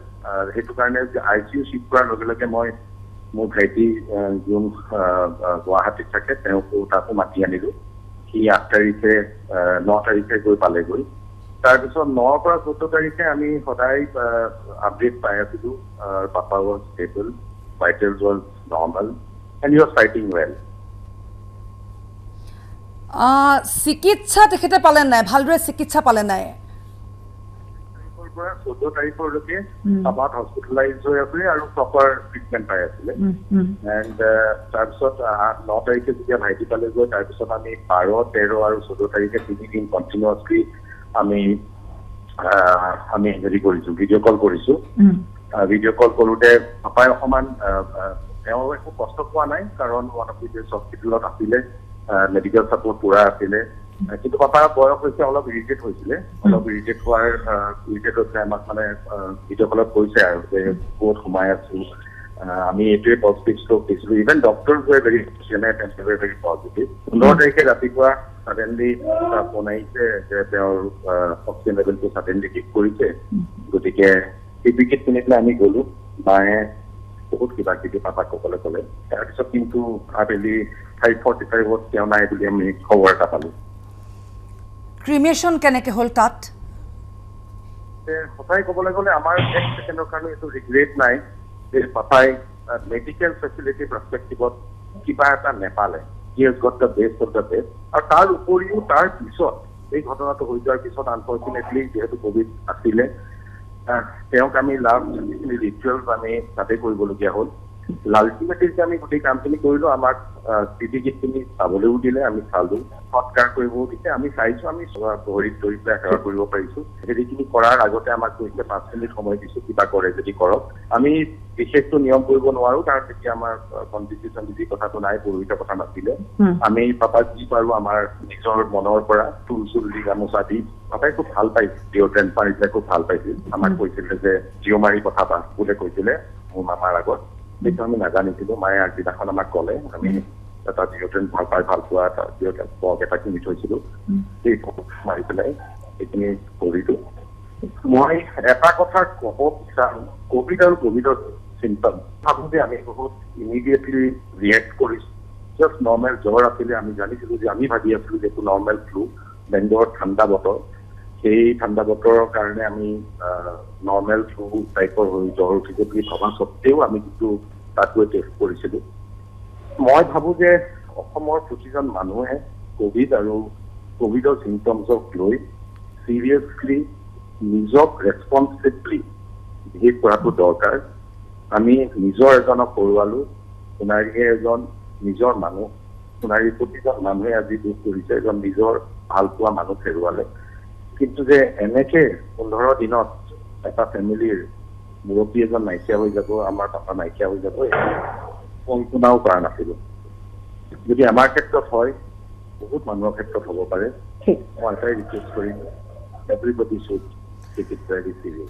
সেইটো কাৰণে আইচিইউ শ্বিফ্ট কৰাৰ লগে লগে মই মোৰ ভাইটি যোন গুৱাহাটীত থাকে তাকো মাতি আনিলোঁ সি 8 তাৰিখে 9 তাৰিখে গৈ পালেগৈ তাৰপিছত 9ৰ পৰা 14 তাৰিখে আমি সদায় আপডেট পাই আছিলোঁ papa was stable vitals was normal and he was fighting well চিকিৎসা তেখেতে পালে নাই ভালদৰে চিকিৎসা পালে নাই 14 তাৰিখলৈকে পাপাত হস্পিটেলাইজ হৈ আছিলে আৰু প্ৰপাৰ ট্ৰিটমেণ্ট পাই আছিলে এণ্ড তাৰপিছত 9 তাৰিখে যেতিয়া ভাইটি পালেগৈ তাৰপিছত আমি 12, 13 আৰু 14 তাৰিখে 3 দিন কণ্টিনিউৱাছলি আমি হেৰি কৰিছোঁ ভিডিঅ' কল কৰিছোঁ ভিডিঅ' কল কৰোঁতে পাপাই অকণমান তেওঁ একো কষ্ট পোৱা নাই কাৰণ ওৱান অফ দি ডেজ হস্পিটেলত আছিলে মেডিকেল ছাপৰ্ট পুৰা আছিলে কিন্তু পাপাৰ বয়স হৈছে অলপ ইৰিটেট হৈছিলে অলপ ইৰিটেট হৈছে আমাক মানে ভিডিঅ' কলত কৈছে আৰু যে ক'ত সোমাই আছোঁ আমি এইটোৱে পজিটিভ ষ্টক দিছিলোঁ even doctor very very positive 15 তাৰিখে ৰাতিপুৱা ছাডেনলি ফোন আহিছে যে তেওঁৰ অক্সিজেন লেভেলটো ছাডেনলি ঠিক কৰিছে গতিকে পিপিকিট কিনি পেলাই আমি গ'লোঁ মায়ে বহুত কিবা কিবি পাপাক ক'বলৈ ক'লে তাৰপিছত কিন্তু আবেলি 5:45 তেওঁ নাই বুলি আমি খবৰ এটা পালোঁ ক্ৰিমেশ্যন কেনেকৈ হ'ল তাত সঁচাই ক'বলৈ গ'লে আমাৰ 1 ছেকেণ্ডৰ কাৰণে এইটো ৰিগ্ৰেট নাই যে পাপাই মেডিকেল ফেচিলিটি পাৰ্চপেক্টিভত কিবা এটা নেপালে he has got the best of the best আৰু তাৰ উপৰিও তাৰ পিছত এই ঘটনাটো হৈ যোৱাৰ পিছত আনফৰ্চুনেটলি যিহেতু কোভিড আছিলে তেওঁক আমি লাষ্ট যিখিনি ৰিচুৱেলছ আমি তাতে কৰিবলগীয়া হ'ল আল্টিমেটলি আমি গোটেই কামখিনি কৰিলোঁ আমাক স্থিতিগীতখিনি চাবলৈও দিলে আমি চালোঁ সৎকাৰ কৰিবও দিছে আমি চাইছোঁ আমি ভৰিত ধৰি পেলাই সেৱা কৰিব পাৰিছোঁ সেইখিনি কৰাৰ আগতে আমাক কৈছে 5 মিনিট সময় দিছোঁ কিবা কৰে যদি কৰক আমি বিশেষটো নিয়ম কৰিব নোৱাৰোঁ কাৰণ তেতিয়া আমাৰ কনষ্টিটিউশ্যন বিধি কথাটো নাই পুৰোহিতৰ কথা নাছিলে আমি পাপাক যি পাৰোঁ আমাৰ নিজৰ মনৰ পৰা ফুল চুল দি গামোচা দি পাপাই খুব ভাল পাইছিল ডিঅ'ড্ৰেণ্ট মাৰিলে খুব ভাল পাইছিল আমাক কৈছিলে যে জিঅ' মাৰি কথা পা বোলে কৈছিলে মোৰ মামাৰ আগত সেইটো আমি নাজানিছিলোঁ মায়ে আগদিনাখন আমাক ক'লে আমি এটা ডিঅ'ড্ৰেণ্ট ভাল পোৱা এটা ডিঅ'ড্ৰেণ্ট পক এটা কিনি থৈছিলোঁ সেই পক মাৰি পেলাই সেইখিনি কৰিলোঁ মই এটা কথা ক'ব বিচাৰোঁ কোভিড আৰু কোভিডৰ চিম্পটম ভাবোঁ যে আমি বহুত ইমিডিয়েটলি ৰিয়েক্ট কৰিছোঁ জাষ্ট নৰ্মেল জ্বৰ আছিলে আমি জানিছিলোঁ যে আমি ভাবি আছিলোঁ যে এইটো নৰ্মেল ফ্লু বেংগলৰ ঠাণ্ডা বতৰ সেই ঠাণ্ডা বতৰৰ কাৰণে আমি নৰ্মেল ফ্লু টাইপৰ হৈ জ্বৰ উঠিছে বুলি ভবা স্বত্তেও আমি কিন্তু তাত গৈ টেষ্ট কৰিছিলোঁ মই ভাবোঁ যে অসমৰ প্ৰতিজন মানুহে কোভিড আৰু কোভিডৰ চিম্পটমছক লৈ চিৰিয়াছলি নিজক ৰেছপনচিবলি বিহেভ কৰাটো দৰকাৰ আমি নিজৰ এজনক কৰোৱালোঁ সোণাৰীয়ে এজন নিজৰ মানুহ সোণাৰীৰ প্ৰতিজন মানুহে আজি দুখ কৰিছে এজন নিজৰ ভাল পোৱা মানুহ হেৰুৱালে কিন্তু যে এনেকৈ 15 দিনত এটা ফেমিলিৰ মুৰব্বী এজন নাইকিয়া হৈ যাব আমাৰ পাপা নাইকিয়া হৈ যাব কল্পনাও কৰা নাছিলোঁ যদি আমাৰ ক্ষেত্ৰত হয় বহুত মানুহৰ ক্ষেত্ৰত হ'ব পাৰে মই এটাই ৰিকুৱেষ্ট কৰিম everybody should take it very serious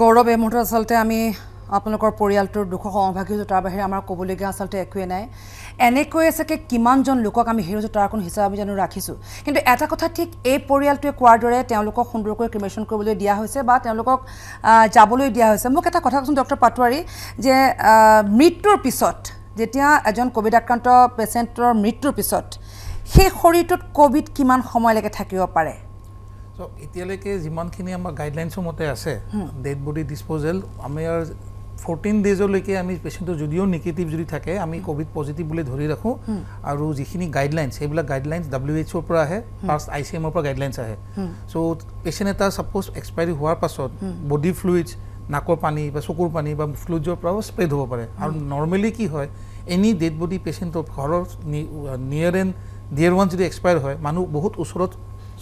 Gaurav এই মুহূৰ্তত আচলতে আমি আপোনালোকৰ পৰিয়ালটোৰ দুখৰ সমভাগী হৈছোঁ তাৰ বাহিৰে আমাৰ ক'বলগীয়া আচলতে একোৱেই নাই এনেকৈ চাগে কিমানজন লোকক আমি হেৰুৱাইছোঁ তাৰ কোনো হিচাপ আমি জানো ৰাখিছোঁ কিন্তু এটা কথা ঠিক এই পৰিয়ালটোৱে কোৱাৰ দৰে তেওঁলোকক সুন্দৰকৈ ক্ৰিমেশ্যন কৰিবলৈ দিয়া হৈছে বা তেওঁলোকক যাবলৈ দিয়া হৈছে মোক এটা কথা কওকচোন ডক্টৰ পাটোৱাৰী যে মৃত্যুৰ পিছত যেতিয়া এজন কোভিড আক্ৰান্ত পেচেণ্টৰ মৃত্যুৰ পিছত সেই শৰীৰটোত কোভিড কিমান সময়লৈকে থাকিব পাৰে এতিয়ালৈকে যিমানখিনি আমাৰ গাইডলাইনছৰ মতে আছে ডেড বডি ডিছপ'জেল আমাৰ 14 ডেজলৈকে আমি পেচেণ্টটো যদিও নিগেটিভ যদি থাকে আমি কোভিড পজিটিভ বুলি ধৰি ৰাখোঁ আৰু যিখিনি গাইডলাইনছ সেইবিলাক গাইডলাইনছ WHO পৰা আহে ফাৰ্ষ্ট ICMৰ পৰা গাইডলাইনছ আহে চ' পেচেণ্ট এটা ছাপ'জ এক্সপায়াৰী হোৱাৰ পাছত বডি ফ্লুইডছ নাকৰ পানী বা চকুৰ পানী বা ফ্লুইডৰ পৰাও স্প্ৰেড হ'ব পাৰে আৰু নৰ্মেলি কি হয় এনি ডেড বডি পেচেণ্টৰ ঘৰৰ নিয়াৰ এণ্ড ডিয়াৰ ওৱান যদি এক্সপায়াৰ হয় মানুহ বহুত ওচৰত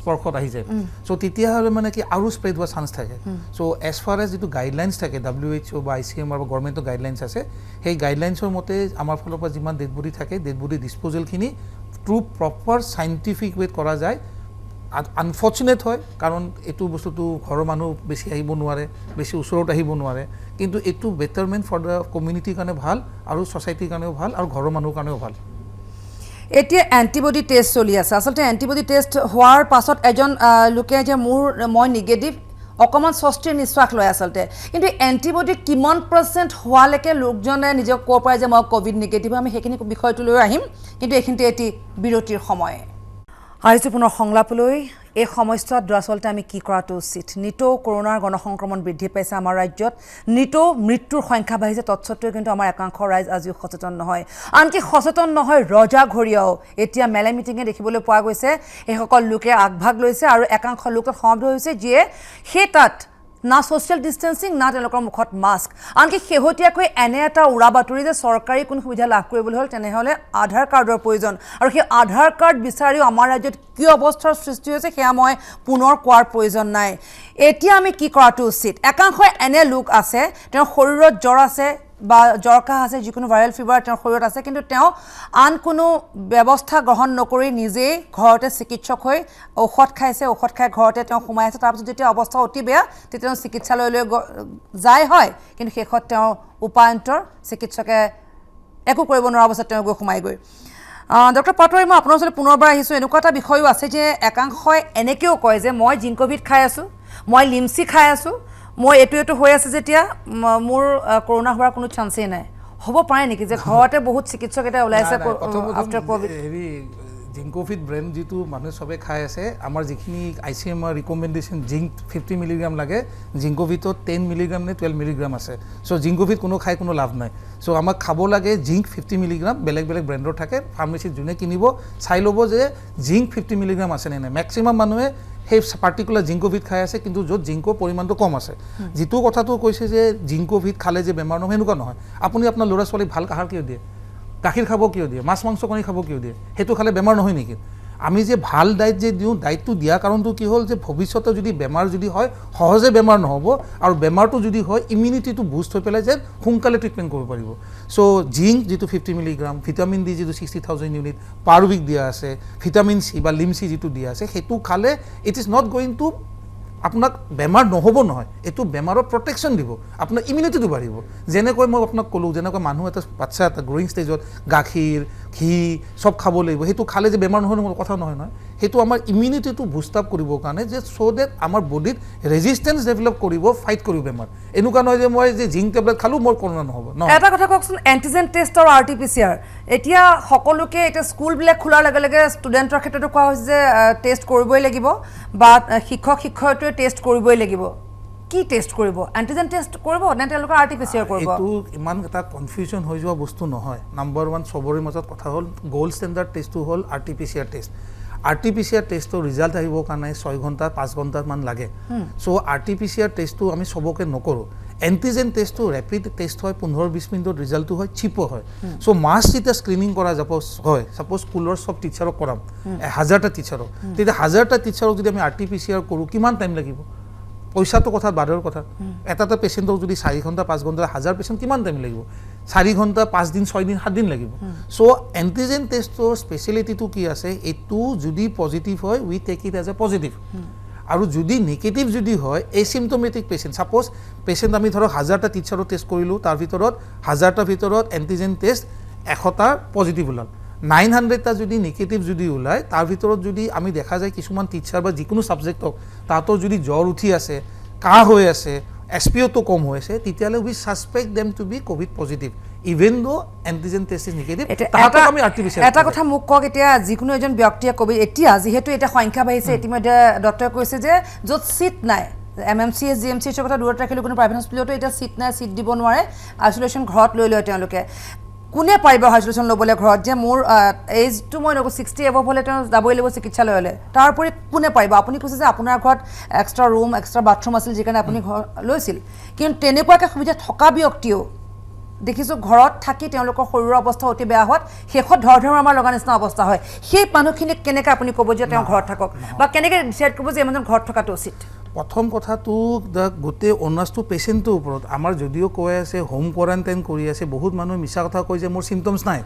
স্পৰ্শত আহি যায় চ' তেতিয়াহ'লে মানে কি আৰু স্প্ৰেড হোৱাৰ চান্স থাকে চ' এজ ফাৰ এজ যিটো গাইডলাইনছ থাকে WHO বা ICM বা গভৰ্ণমেণ্টৰ গাইডলাইনছ আছে সেই গাইডলাইনছৰ মতে আমাৰ ফালৰ পৰা যিমান ডেড বডি থাকে ডেড বডি ডিছপ'জেলখিনি থ্ৰু প্ৰপাৰ চাইণ্টিফিক ৱেত কৰা যায় আনফৰ্চুনেট হয় কাৰণ এইটো বস্তুটো ঘৰৰ মানুহ বেছি আহিব নোৱাৰে বেছি ওচৰত আহিব নোৱাৰে কিন্তু এইটো বেটাৰমেণ্ট ফৰ দ্য কমিউনিটিৰ কাৰণে ভাল আৰু ছ'চাইটিৰ কাৰণেও ভাল আৰু ঘৰৰ মানুহৰ কাৰণেও ভাল এতিয়া এণ্টিবডি টেষ্ট চলি আছে আচলতে এণ্টিবডি টেষ্ট হোৱাৰ পাছত এজন লোকে যে মই নিগেটিভ অকণমান স্বস্তিৰ নিশ্বাস লয় আচলতে কিন্তু এণ্টিবডি কিমান % হোৱালৈকে লোকজনে নিজক ক'ব পাৰে যে মই কোভিড নিগেটিভ আমি সেইখিনি বিষয়টো লৈ আহিম কিন্তু এইখিনিতে এটি বিৰতিৰ সময় আহিছোঁ পুনৰ সংলাপলৈ এই সময়ছোৱাত দৰাচলতে আমি কি কৰাটো উচিত নিতৌ কৰোনাৰ গণসংক্ৰমণ বৃদ্ধি পাইছে আমাৰ ৰাজ্যত নিতৌ মৃত্যুৰ সংখ্যা বাঢ়িছে তৎসত্ত্বেও কিন্তু আমাৰ একাংশ ৰাইজ আজিও সচেতন নহয় আনকি সচেতন নহয় ৰজাঘৰীয়াও এতিয়া মেলে মিটিঙে দেখিবলৈ পোৱা গৈছে এইসকল লোকে আগভাগ লৈছে আৰু একাংশ লোক তাত সমাৱেশ হৈছে যিয়ে সেই তাত না ছ'চিয়েল ডিষ্টেঞ্চিং না তেওঁলোকৰ মুখত মাস্ক আনকি শেহতীয়াকৈ এনে এটা উৰা বাতৰি যে চৰকাৰী কোনো সুবিধা লাভ কৰিবলৈ হ'ল তেনেহ'লে আধাৰ কাৰ্ডৰ প্ৰয়োজন আৰু সেই আধাৰ কাৰ্ড বিচাৰিও আমাৰ ৰাজ্যত কি অৱস্থাৰ সৃষ্টি হৈছে সেয়া মই পুনৰ কোৱাৰ প্ৰয়োজন নাই এতিয়া আমি কি কৰাটো উচিত একাংশ এনে লোক আছে তেওঁৰ শৰীৰত জ্বৰ আছে বা জ্বৰ কাহ আছে যিকোনো ভাইৰেল ফিভাৰ তেওঁৰ শৰীৰত আছে কিন্তু তেওঁ আন কোনো ব্যৱস্থা গ্ৰহণ নকৰি নিজেই ঘৰতে চিকিৎসক হৈ ঔষধ খাইছে ঔষধ খাই ঘৰতে তেওঁ সোমাই আছে তাৰপিছত যেতিয়া অৱস্থা অতি বেয়া তেতিয়া তেওঁ চিকিৎসালয়লৈ যায় হয় কিন্তু শেষত তেওঁ উপায়ন্তৰ চিকিৎসকে একো কৰিব নোৱাৰা অৱস্থাত তেওঁ গৈ সোমাইগৈ ডক্টৰ পাটোৱাৰী মই আপোনাৰ ওচৰলৈ পুনৰবাৰ আহিছোঁ এনেকুৱা এটা বিষয়ো আছে যে একাংশই এনেকৈও কয় যে মই জিংকোভিড খাই আছোঁ মই লিমচি খাই আছোঁ মই এইটো হৈ আছে যেতিয়া মোৰ কৰোনা হোৱাৰ কোনো চান্সেই নাই হ'ব পাৰে নেকি যে ঘৰতে বহুত চিকিৎসক এটা ওলাইছে আফটাৰ কোভিড হেৰি জিংকোভিড ব্ৰেণ্ড যিটো মানুহে চবে খাই আছে, আমাৰ যিখিনি ICMR ৰিকমেণ্ডেশ্যন জিংক 50 মিলিগ্ৰাম লাগে, জিংকোভিডত 10 মিলিগ্ৰাম নে 12 মিলিগ্ৰাম আছে। চ' জিংকোভিড কোনো খাই কোনো লাভ নাই। চ' আমাক খাব লাগে জিংক 50 মিলিগ্ৰাম, বেলেগ বেলেগ ব্ৰেণ্ডৰ থাকে, ফাৰ্মাচীত যোনে কিনিব চাই ল'ব যে জিংক 50 মিলিগ্ৰাম আছে নে নাই। মেক্সিমাম মানুহে সেই পাৰ্টিকুলাৰ জিংকোভিড খাই আছে, কিন্তু য'ত জিংকৰ পৰিমাণটো কম আছে। যিটো কথাটো কৈছে যে জিংকোভিড খালে যে বেমাৰ নহয়, সেনেকুৱা নহয়। আপুনি আপোনাৰ ল'ৰা ছোৱালীক ভাল আহাৰ কিয় দিয়ে? গাখীৰ খাব কিয় দিয়ে? মাছ মাংস কণী খাব কিয় দিয়ে? সেইটো খালে বেমাৰ নহয় নেকি? আমি যে ভাল ডায়েট যে দিওঁ, ডায়েটটো দিয়াৰ কাৰণটো কি হ'ল যে ভৱিষ্যতে যদি বেমাৰ যদি হয় সহজে বেমাৰ নহ'ব, আৰু বেমাৰটো যদি হয় ইমিউনিটিটো বুষ্ট হৈ পেলাই যে সোনকালে ট্ৰিটমেণ্ট কৰিব পাৰিব। চ' জিংক যিটো 50 মিলিগ্ৰাম, ভিটামিন ডি যিটো 60,000 ইউনিট পাৰ উইক দিয়া আছে, ভিটামিন চি বা লিমচি যিটো দিয়া আছে, সেইটো খালে it is not going to আপোনাক বেমাৰ নহ'ব নহয়, এইটো বেমাৰৰ প্ৰটেকশ্যন দিব, আপোনাৰ ইমিউনিটিটো বাঢ়িব। যেনেকৈ মই আপোনাক ক'লোঁ, যেনেকৈ মানুহ এটা বাচ্ছা এটা গ্ৰ'য়িং ষ্টেজত গাখীৰ ঘি চব খাব লাগিব, সেইটো খালে যে বেমাৰ নহয় কথা নহয় নহয়, সেইটো আমাৰ ইমিউনিটিটো বুষ্ট আপ কৰিবৰ কাৰণে যে চ' ডেট আমাৰ বডিত ৰেজিষ্টেঞ্চ ডেভেলপ কৰিব, ফাইট কৰিব বেমাৰ। এনেকুৱা নহয় যে মই যে জিংক টেবলেট খালোঁ মোৰ কৰোণা নহ'ব। এটা কথা কওকচোন, এণ্টিজেন টেষ্ট আৰু RT-PCR এতিয়া সকলোকে এতিয়া স্কুলবিলাক খোলাৰ লগে লগে ষ্টুডেণ্টৰ ক্ষেত্ৰতো কোৱা হৈছে যে টেষ্ট কৰিবই লাগিব, বা শিক্ষক শিক্ষয়িত্ৰীয়ে টেষ্ট কৰিবই লাগিব। কি টেষ্ট কৰিব? এণ্টিজেন টেষ্ট কৰিব নে তেওঁলোকে RT-PCR কৰিব? এইটো ইমান এটা কনফিউজন হৈ যোৱা বস্তু নহয়। নাম্বাৰ 1 চবৰে মাজত কথা হ'ল গ'ল্ড ষ্টেণ্ডাৰ্ড টেষ্টটো হ'ল RT-PCR টেষ্ট। RT-PCR টেষ্টৰ ৰিজাল্ট আহিবৰ কাৰণে 6 ঘণ্টা 5 ঘণ্টামান লাগে। চ' RT-PCR টেষ্টটো আমি চবকে নকৰোঁ। এণ্টিজেন টেষ্টটো ৰেপিড টেষ্ট হয়, 15-20 মিনিটত ৰিজাল্টটো হয়, চিপো হয়। চ' মাছ যেতিয়া স্ক্ৰিনিং কৰা যাব হয়, ছাপ'জ স্কুলৰ চব টিচাৰক কৰাম, 1000টা টিচাৰক, তেতিয়া 1000টা টিচাৰক যদি আমি RT-PCR কৰোঁ কিমান টাইম লাগিব? পইচাটো কথা বাদৰ কথা। এটা পেচেণ্টক যদি 4 ঘণ্টা 5 ঘণ্টা 1000 পেচেণ্ট কিমান টাইম লাগিব? 4 ঘণ্টা 5 দিন 6 দিন 7 দিন লাগিব। চ' এণ্টিজেন টেষ্টৰ স্পেচিয়েলিটিটো কি আছে? এইটো যদি পজিটিভ হয় we take it as a positive, আৰু যদি নেগেটিভ যদি হয় এচিমটমেটিক পেচেণ্ট, ছাপ'জ পেচেণ্ট আমি ধৰক 1000টা টিচাৰৰ টেষ্ট কৰিলোঁ, তাৰ ভিতৰত 1000টাৰ ভিতৰত এণ্টিজেন টেষ্ট 100টা পজিটিভ ওলাল, 900টা যদি নেগেটিভ যদি ওলায়, তাৰ ভিতৰত যদি আমি দেখা যায় কিছুমান টিচাৰ বা যিকোনো ছাবজেক্টক তাহাঁতৰ যদি জ্বৰ উঠি আছে, কাহ হৈ আছে, SPO-টো কম হৈ আছে, তেতিয়াহ'লে we suspect them to be COVID positive even though antigen test is negative. তাহাঁতক আমি RT-PCR এটা কথা মোক কওক, এতিয়া যিকোনো এজন ব্যক্তিয়ে ক'ভিড, এতিয়া যিহেতু এতিয়া সংখ্যা বাঢ়িছে, ইতিমধ্যে ডক্টৰে কৈছে যে য'ত চিট নাই, MMCH GMCHৰ কথা দূৰত ৰাখিলোঁ, কোনো প্ৰাইভেট হস্পিটেলতো এতিয়া চিট নাই, চিট দিব নোৱাৰে, আইচলেশ্যন ঘৰত লৈ লয় তেওঁলোকে। কোনে পাৰিব আইচলেশ্যন ল'বলৈ ঘৰত? যে মোৰ এইজটো মই নকওঁ, 60 এবভ হ'লে তেওঁ যাবই লাগিব চিকিৎসালয়লৈ, তাৰ উপৰি কোনে পাৰিব? আপুনি কৈছে যে আপোনাৰ ঘৰত এক্সট্ৰা ৰুম এক্সট্ৰা বাথৰুম আছিল যিকাৰণে আপুনি ঘৰ লৈছিল, কিন্তু তেনেকুৱাকৈ সুবিধা থকা ব্যক্তিও দেখিছোঁ ঘৰত থাকি তেওঁলোকৰ শৰীৰৰ অৱস্থা অতি বেয়া হোৱাত শেষত ধৰ আমাৰ লগা নিচিনা অৱস্থা হয়। সেই মানুহখিনিক কেনেকৈ আপুনি ক'ব যে তেওঁ ঘৰত থাকক, বা কেনেকৈ ডিচাইড কৰিব যে এজন ঘৰত থকাটো উচিত? প্ৰথম কথাটো গোটেই অনাৰ্ছটো পেচেণ্টটোৰ ওপৰত। আমাৰ যদিও কৈ আছে হোম কোৱাৰেণ্টাইন কৰি আছে, বহুত মানুহে মিছা কথা কয় যে মোৰ চিমটমছ নাই,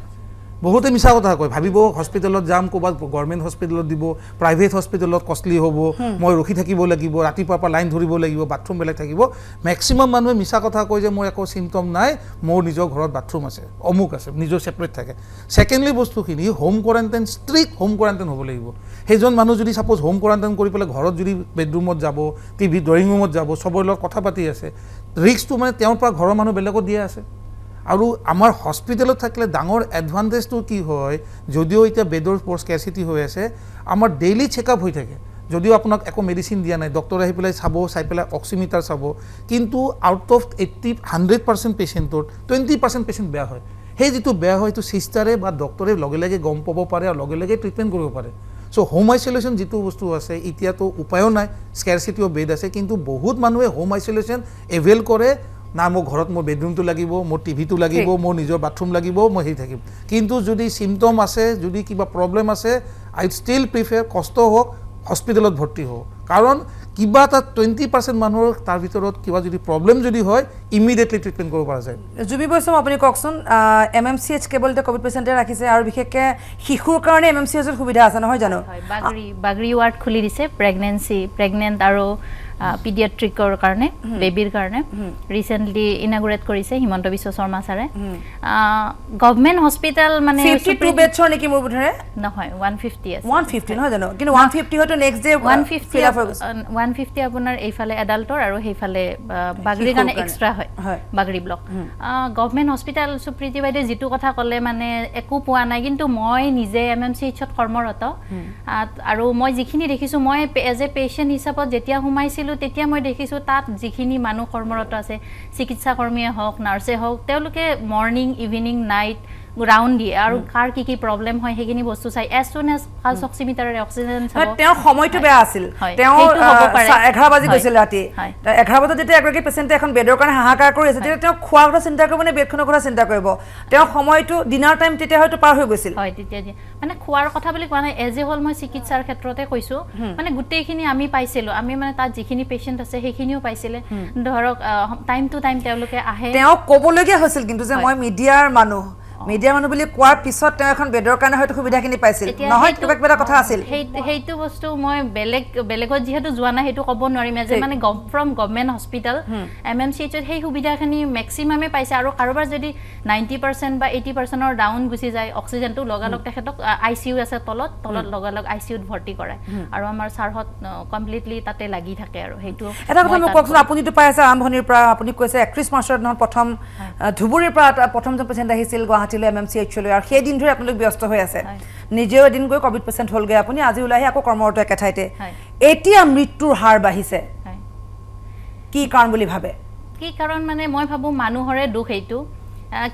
বহুতে মিছা কথা কয়, ভাবিব হস্পিটেলত যাম, ক'ৰবাত গভৰ্ণমেণ্ট হস্পিটেলত দিব, প্ৰাইভেট হস্পিটেলত কষ্টলি হ'ব, মই ৰখি থাকিব লাগিব, ৰাতিপুৱাৰ পৰা লাইন ধৰিব লাগিব, বাথৰুম বেলেগ থাকিব। মেক্সিমাম মানুহে মিছা কথা কয় যে মোৰ একো চিমটম নাই, মোৰ নিজৰ ঘৰত বাথৰুম আছে, অমুক আছে, নিজৰ ছেপাৰেট থাকে। ছেকেণ্ডলি বস্তুখিনি home quarantine, strict home quarantine হ'ব লাগিব। সেইজন মানুহ যদি ছাপ'জ হোম কোৱাৰেণ্টাইন কৰি পেলাই ঘৰত যদি বেডৰুমত যাব, টিভি ড্ৰয়িং ৰুমত যাব, চবৰে লগত কথা পাতি আছে, ৰিস্কটো মানে তেওঁৰ পৰা ঘৰৰ মানুহ বেলেগত দিয়া আছে। আৰু আমাৰ হস্পিটেলত থাকিলে ডাঙৰ এডভান্টেজটো কি হয়, যদিও এতিয়া বেডৰ স্কেৰচিটি হৈ আছে, আমাৰ ডেইলি চেকআপ হৈ থাকে। যদিও আপোনাক একো মেডিচিন দিয়া নাই, ডক্টৰ আহি পেলাই চাব, চাই পেলাই অক্সিমিটাৰ চাব, কিন্তু আউট অফ 100% পেচেণ্টৰ 20% পেচেণ্ট বেয়া হয়। সেই যিটো বেয়া হয় সেইটো চিষ্টাৰে বা ডক্টৰে লগে লগে গম পাব পাৰে আৰু লগে লগে ট্ৰিটমেণ্ট কৰিব পাৰে। চ' হোম আইচলেশ্যন যিটো বস্তু আছে, এতিয়াতো উপায়ো নাই, স্কেৰচিটি অফ বেড আছে, কিন্তু বহুত মানুহে হোম আইচলেশ্যন এভেইল কৰে। না মোৰ ঘৰত মোৰ বেডৰুমটো লাগিব, মোৰ টিভিটো লাগিব, মোৰ নিজৰ বাথৰুম লাগিব, মই সেই থাকিম। কিন্তু যদি চিমটম আছে, যদি কিবা প্ৰব্লেম আছে, আই ষ্টিল প্ৰিফাৰ কষ্ট হওক হস্পিটেলত ভৰ্তি হওক, কাৰণ কিবা এটা 20% মানুহৰ তাৰ ভিতৰত কিবা যদি প্ৰব্লেম যদি হয় ইমিডিয়েটলি ট্ৰিটমেণ্ট কৰিব পৰা যায়। জুবি বৈষ্ণৱ, আপুনি কওকচোন, MMCH কেৱল এতিয়া ক'ভিড পেচেণ্টে ৰাখিছে আৰু বিশেষকৈ শিশুৰ কাৰণে MMCHৰ সুবিধা আছে নহয় জানো? বাগৰি ৱাৰ্ড খুলি দিছে, প্ৰেগনেণ্ট আৰু পিডিয়াট্ৰিকৰ কাৰণে বেবীৰ কাৰণে ৰিচেণ্টলি ইনাগুৰেট কৰিছে হিমন্ত বিশ্ব শৰ্মা ছাৰে গভৰ্ণমেণ্ট হস্পিটেল মানে 52 বেডছৰ নেকি মোৰ বোধৰে নহয় 150 আছে 150 নহয় জানো কিন্তু 150 হয়তো নেক্সট ডে 150 আপোনাৰ এইফালে এডাল্টৰ আৰু সেইফালে বাগৰিৰ কাৰণে এক্সট্ৰা হয় বাগৰি ব্লক গভৰ্ণমেণ্ট হস্পিটেল সুপ্ৰীতি বাইদেউ যিটো কথা ক'লে মানে একো পোৱা নাই কিন্তু মই নিজে MMCHত কৰ্মৰত আৰু মই যিখিনি দেখিছোঁ মই এজ এ পেচেণ্ট হিচাপত যেতিয়া সোমাইছিলোঁ তেতিয়া মই দেখিছোঁ তাত যিখিনি মানুহ কৰ্মৰত আছে চিকিৎসা কৰ্মীয়ে হওক নাৰ্ছে হওক তেওঁলোকে মৰ্ণিং ইভিনিং নাইট ৰাউণ্ড দিয়ে আৰু কাৰ কি প্ৰব্লেম হয় সেইখিনি বস্তু চাই এজ সুন এজ পালছ অক্সিমিটাৰৰ অক্সিজেন চাব তেওঁ সময়টো বেয়া আছিল তেওঁ 11 বাজি গৈছিল ৰাতি 11 বজাত যেতিয়া এগৰাকী পেচেণ্টে এখন বেডৰ কাৰণে হাহাকাৰ কৰি আছে তেতিয়া তেওঁ খোৱাৰ কথা চিন্তা কৰিব নে বেডখনৰ কথা চিন্তা কৰিব তেওঁ সময়টো ডিনাৰ টাইম তেতিয়া হয়তো পাৰ হৈ গৈছিল হয় তেতিয়া মানে খোৱাৰ কথা বুলি কোৱা নাই এজ এ হ'ল মই চিকিৎসাৰ ক্ষেত্ৰতে কৈছোঁ মানে গোটেইখিনি আমি পাইছিলোঁ আমি মানে তাত যিখিনি পেচেণ্ট আছে সেইখিনিও পাইছিলে ধৰক টাইম টু টাইম তেওঁলোকে আহে তেওঁ ক'বলগীয়া হৈছিল কিন্তু যে মই মিডিয়াৰ মানুহ বুলি কোৱাৰ পিছত তেওঁ এখন বেডৰ কাৰণে হয়তো সুবিধাখিনি পাইছিল নহয় কিবা কিবা কথা আছিল সেইটো বস্তু মই বেলেগত যিহেতু যোৱা নাই সেইটো ক'ব নোৱাৰিম যে মানে ফ্ৰম গভৰ্ণমেণ্ট হস্পিটেল MMCHত সেই সুবিধাখিনি মেক্সিমামে পাইছে আৰু কাৰোবাৰ যদি 90% বা 80%ৰ ডাউন গুচি যায় অক্সিজেনটো লগালগ তেখেতক ICU আছে তলত লগালগ ICUত ভৰ্তি কৰায় আৰু আমাৰ ছাৰহঁত কমপ্লিটলি তাতে লাগি থাকে আৰু সেইটো এটা কথা মোক কওকচোন আপুনিতো পাই আছে আৰম্ভণিৰ পৰা আপুনি কৈছে 31 মাৰ্চৰ দিনত প্ৰথম ধুবুৰীৰ পৰা প্ৰথমজন পেচেণ্ট আহিছিল গুৱাহাটীলৈ MMCHলৈ আৰু সেই দিন ধৰি আপোনালোক ব্যস্ত হৈ আছে নিজেও এদিন গৈ কোভিড পেচেণ্ট হ'লগৈ আপুনি আজি ওলাই আকৌ কৰ্মৰত একে ঠাইতে এতিয়া মৃত্যুৰ হাৰ বাঢ়িছে কি কাৰণ বুলি ভাবে কি কাৰণ মানে মই ভাবোঁ মানুহৰে দুখ এইটো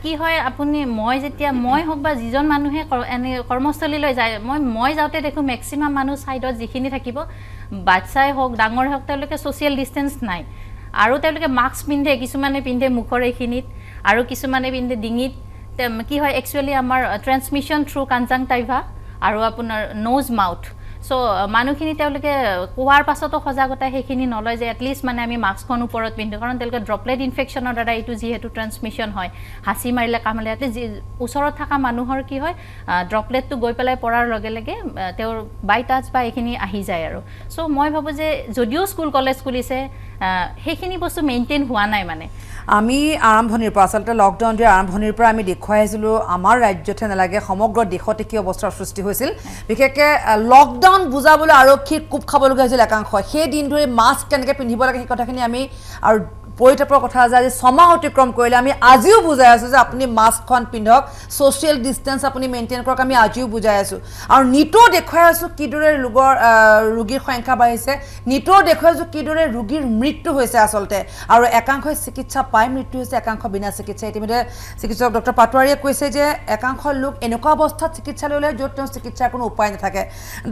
কি হয় আপুনি মই হওক বা যিজন মানুহে এনে কৰ্মস্থলীলৈ যায় মই যাওঁতে দেখোঁ মেক্সিমাম মানুহ ছাইডত যিখিনি থাকিব বাচ্চাই হওক ডাঙৰ হওক তেওঁলোকে ছ'চিয়েল ডিষ্টেঞ্চ নাই আৰু তেওঁলোকে মাস্ক পিন্ধে কিছুমানে পিন্ধে মুখৰ এইখিনিত আৰু কিছুমানে পিন্ধে ডিঙিত কি হয় একচুৱেলি আমাৰ ট্ৰেন্সমিশ্যন থ্ৰু কনজাংটাইভা আৰু আপোনাৰ নোজ মাউথ চ' মানুহখিনি তেওঁলোকে কোৱাৰ পাছতো সজাগতা সেইখিনি নলয় যে এটলিষ্ট মানে আমি মাস্কখন ওপৰত পিন্ধো কাৰণ তেওঁলোকে ড্ৰপলেট ইনফেকশ্যনৰ দ্বাৰা এইটো যিহেতু ট্ৰেন্সমিশ্যন হয় হাঁচি মাৰিলে কামলে এটলিষ্ট ওচৰত থকা মানুহৰ কি হয় ড্ৰপলেটটো গৈ পেলাই পৰাৰ লগে লগে তেওঁৰ বাই টাচ বা এইখিনি আহি যায় আৰু চ' মই ভাবোঁ যে যদিও স্কুল কলেজ খুলিছে সেইখিনি বস্তু মেইনটেইন হোৱা নাই মানে আমি আৰম্ভণিৰ পৰা আচলতে লকডাউন দিয়াৰ আৰম্ভণিৰ পৰা আমি দেখুৱাই আহিছিলোঁ আমাৰ ৰাজ্যতে নালাগে সমগ্ৰ দেশতে কি অৱস্থাৰ সৃষ্টি হৈছিল বিশেষকৈ লকডাউন বুজাবলৈ আৰক্ষীৰ কোব খাবলগীয়া হৈছিল একাংশই সেই দিন ধৰি মাস্ক কেনেকৈ পিন্ধিব লাগে সেই কথাখিনি আমি আৰু পৰিতাপৰ কথা যে আজি ছমাহ অতিক্ৰম কৰিলে আমি আজিও বুজাই আছোঁ যে আপুনি মাস্কখন পিন্ধক ছ'চিয়েল ডিষ্টেঞ্চ আপুনি মেইনটেইন কৰক আমি আজিও বুজাই আছোঁ আৰু নিতৌ দেখুৱাই আছোঁ কিদৰে ৰোগীৰ সংখ্যা বাঢ়িছে নিতৌ দেখুৱাই আছোঁ কিদৰে ৰোগীৰ মৃত্যু হৈছে আচলতে আৰু একাংশই চিকিৎসা পাই মৃত্যু হৈছে একাংশ বিনা চিকিৎসা ইতিমধ্যে চিকিৎসক ডক্টৰ পাটোৱাৰীয়ে কৈছে যে একাংশ লোক এনেকুৱা অৱস্থাত চিকিৎসালয়লৈ য'ত তেওঁ চিকিৎসাৰ কোনো উপায় নাথাকে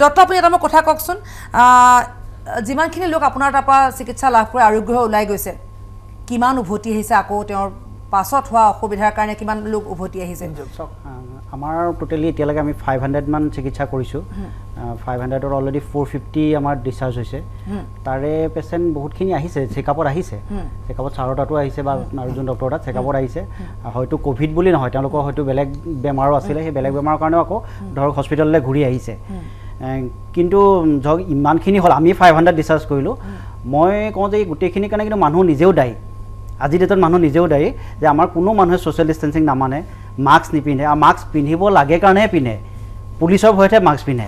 ডক্টৰ আপুনি এটা মোক কথা কওকচোন যিমানখিনি লোক আপোনাৰ তাৰপৰা চিকিৎসা লাভ কৰি আৰোগ্য হৈ ওলাই গৈছে কিমান উভতি আহিছে আকৌ তেওঁৰ পাছত হোৱা অসুবিধাৰ কাৰণে কিমান লোক উভতি আহিছে আমাৰ টোটেলি এতিয়ালৈকে আমি 500 মান চিকিৎসা কৰিছোঁ 500ৰ অলৰেডি 450 আমাৰ ডিছচাৰ্জ হৈছে তাৰে পেচেণ্ট বহুতখিনি আহিছে চেকআপত আহিছে চেকআপত ছাৰৰ তাতো আহিছে বা নাৰ্জুন ডক্টৰ তাত চেকআপত আহিছে হয়তো ক'ভিড বুলি নহয় তেওঁলোকৰ হয়তো বেলেগ বেমাৰো আছিলে সেই বেলেগ বেমাৰৰ কাৰণেও আকৌ ধৰক হস্পিটেললৈ ঘূৰি আহিছে কিন্তু ধৰক ইমানখিনি হ'ল আমি 500 ডিছচাৰ্জ কৰিলোঁ মই কওঁ যে এই গোটেইখিনিৰ কাৰণে কিন্তু মানুহ নিজেও দায়ী আজি ডেটত মানুহ নিজেও দায়ী যে আমাৰ কোনো মানুহে ছ'চিয়েল ডিষ্টেঞ্চিং নামানে মাস্ক নিপিন্ধে আৰু মাস্ক পিন্ধিব লাগে কাৰণেহে পিন্ধে পুলিচৰ ভয়তে মাস্ক পিন্ধে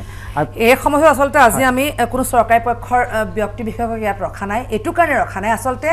এই সময়ত আচলতে আজি আমি কোনো চৰকাৰী পক্ষৰ ব্যক্তি বিশেষজ্ঞক ইয়াত ৰখা নাই এইটো কাৰণে ৰখা নাই আচলতে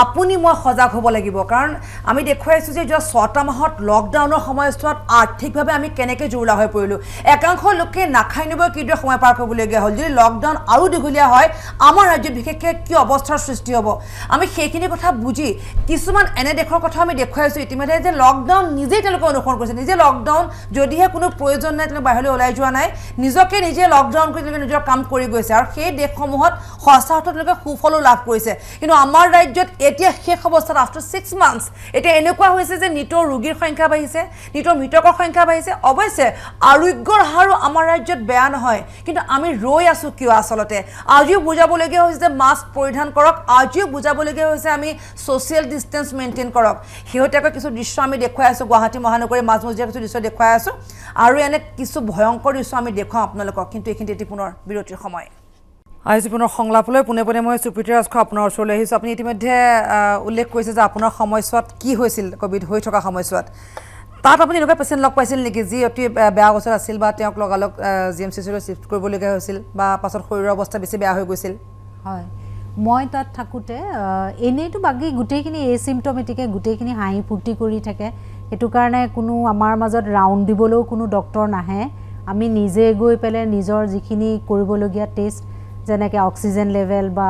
আপুনি মই সজাগ হ'ব লাগিব কাৰণ আমি দেখুৱাইছোঁ যে যোৱা 6টা মাহত লকডাউনৰ সময়ছোৱাত আৰ্থিকভাৱে আমি কেনেকৈ জুৰুলা হৈ পৰিলোঁ একাংশ লোকে নাখাই নিব কিদৰে সময় পাৰ কৰিবলগীয়া হ'ল যদি লকডাউন আৰু দীঘলীয়া হয় আমাৰ ৰাজ্যত বিশেষকৈ কি অৱস্থাৰ সৃষ্টি হ'ব আমি সেইখিনি কথা বুজি কিছুমান এনে দেশৰ কথা আমি দেখুৱাইছোঁ ইতিমধ্যে যে লকডাউন নিজেই তেওঁলোকে অনুসৰণ কৰিছে নিজে লকডাউন যদিহে কোনো প্ৰয়োজন নাই তেওঁলোকে বাহিৰলৈ ওলাই যোৱা নাই নিজকে নিজে লকডাউন কৰি তেওঁলোকে নিজৰ কাম কৰি গৈছে আৰু সেই দেশসমূহত সঁচা অৰ্থত তেওঁলোকে সুফলো লাভ কৰিছে কিন্তু আমাৰ ৰাজ্যত এতিয়া শেষ অৱস্থাত আফটাৰ 6 মান্থছ এতিয়া এনেকুৱা হৈছে যে নিতৰ ৰোগীৰ সংখ্যা বাঢ়িছে নিতৰ মৃতকৰ সংখ্যা বাঢ়িছে অৱশ্যে আৰোগ্যৰ হাৰো আমাৰ ৰাজ্যত বেয়া নহয় কিন্তু আমি ৰৈ আছোঁ কিয় আচলতে আজিও বুজাবলগীয়া হৈছে যে মাস্ক পৰিধান কৰক আজিও বুজাবলগীয়া হৈছে আমি ছ'চিয়েল ডিষ্টেঞ্চ মেইনটেইন কৰক শেহতীয়াকৈ কিছু দৃশ্য আমি দেখুৱাই আছোঁ গুৱাহাটী মহানগৰীৰ মাজমজিয়া কিছু দৃশ্য দেখুৱাই আছোঁ আৰু এনে কিছু ভয়ংকৰ দৃশ্য আমি দেখুৱাওঁ আপোনালোকক কিন্তু এইখিনি পুনৰ বিৰতিৰ সময় আজি পুনৰ সংলাপলৈ পোনে পোনে মই সুপ্ৰীতি ৰাজখোৱা আপোনাৰ ওচৰলৈ আহিছোঁ। আপুনি ইতিমধ্যে উল্লেখ কৰিছে যে আপোনাৰ সময়ছোৱাত কি হৈছিল কোভিড হৈ থকা সময়ছোৱাত তাত আপুনি এনেকুৱা পেচেণ্ট লগ পাইছিল নেকি যি অতি বেয়া অৱস্থাত আছিল বা তেওঁক লগালগ GMCCলৈ শিফ্ট কৰিবলগীয়া হৈছিল বা পাছত শৰীৰৰ অৱস্থা বেছি বেয়া হৈ গৈছিল? হয়, মই তাত থাকোঁতে এনেইতো বাকী গোটেইখিনি এচিমটমেটিকে গোটেইখিনি হাঁহি ফূৰ্তি কৰি থাকে, সেইটো কাৰণে কোনো আমাৰ মাজত ৰাউণ্ড দিবলৈও কোনো ডক্টৰ নাহে। আমি নিজে গৈ পেলাই নিজৰ যিখিনি কৰিবলগীয়া টেষ্ট যেনেকৈ অক্সিজেন লেভেল বা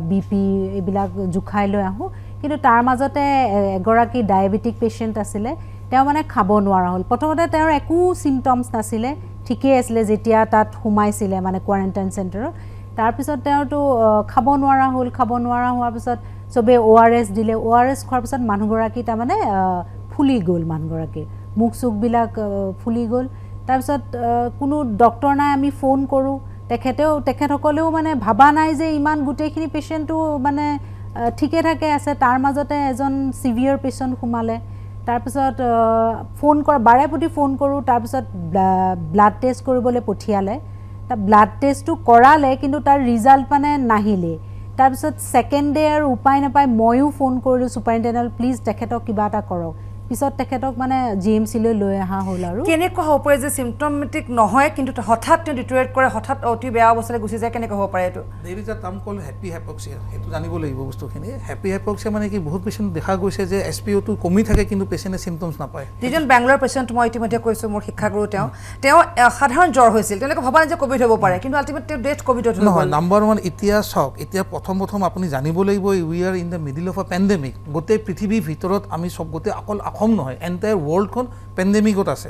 BP এইবিলাক জোখাই লৈ আহোঁ। কিন্তু তাৰ মাজতে এগৰাকী ডায়েবেটিক পেচেণ্ট আছিলে, তেওঁ মানে খাব নোৱাৰা হ'ল। প্ৰথমতে তেওঁৰ একো চিমটমছ নাছিলে, ঠিকেই আছিলে যেতিয়া তাত সোমাইছিলে মানে কোৱাৰেণ্টাইন চেণ্টাৰত। তাৰপিছত তেওঁতো খাব নোৱাৰা হ'ল, খাব নোৱাৰা হোৱাৰ পিছত চবেই ORS দিলে। ORS খোৱাৰ পিছত মানুহগৰাকী তাৰমানে ফুলি গ'ল, মানুহগৰাকীৰ মুখ চুখবিলাক ফুলি গ'ল। তাৰপিছত কোনো ডক্টৰ নাই, আমি ফোন কৰোঁ, তেখেতসকলেও মানে ভাবা নাই যে ইমান গোটেইখিনি পেচেণ্টটো মানে ঠিকে থাকে আছে। তাৰ মাজতে এজন চিভিয়াৰ পেচেণ্ট সোমালে। তাৰপিছত বাৰে প্ৰতি ফোন কৰোঁ, তাৰপিছত ব্লাড টেষ্ট কৰিবলৈ পঠিয়ালে। ব্লাড টেষ্টটো কৰালে কিন্তু তাৰ ৰিজাল্ট মানে নাহিলে। তাৰপিছত ছেকেণ্ড ডে আৰু উপায় নাপায় ময়ো ফোন কৰিলোঁ ছুপাৰিণ্টেণ্ডেণ্ট, প্লিজ তেখেতক কিবা এটা কৰক। পিছত তেখেতক মানে GMCলৈ লৈ অহা হ'ল। আৰু কেনেকুৱা হ'ব পাৰে যে চিমটমেটিক নহয় কিন্তু হঠাৎ তেওঁ ডিটেৰিয়েট কৰে, হঠাৎ অতি বেয়া অৱস্থালৈ গুচি যায়, কেনেকৈ হ'ব পাৰে এইটো? দেৰ is a term call happy hypoxia, সেইটো জানিব লাগিব বস্তুখিনি। হেপী হাইপক্সিয়া মানে কি, বহুত পেচেণ্ট দেখা গৈছে যে SpO2 কমি থাকে কিন্তু পেচেণ্টে চিমটমছ নাপায়। যিজন বেংগলৰ পেচেণ্ট মই ইতিমধ্যে কৈছোঁ, মোৰ শিক্ষাগুৰু তেওঁ সাধাৰণ জ্বৰ হৈছিল, তেওঁলোকে ভবা নাই যে কোভিড হ'ব পাৰে, কিন্তু আল্টিমেট তেওঁ ডেথ কোভিডত হৈ নহয়। নাম্বাৰ ওৱান, এতিয়া চাওক, এতিয়া প্ৰথম আপুনি জানিব লাগিব we are in the middle of a pandemic. গোটেই পৃথিৱীৰ ভিতৰত আমি চব গোটেই অকল অসম নহয়, এণ্টায়াৰ ৱৰ্ল্ডখন পেণ্ডেমিকত আছে।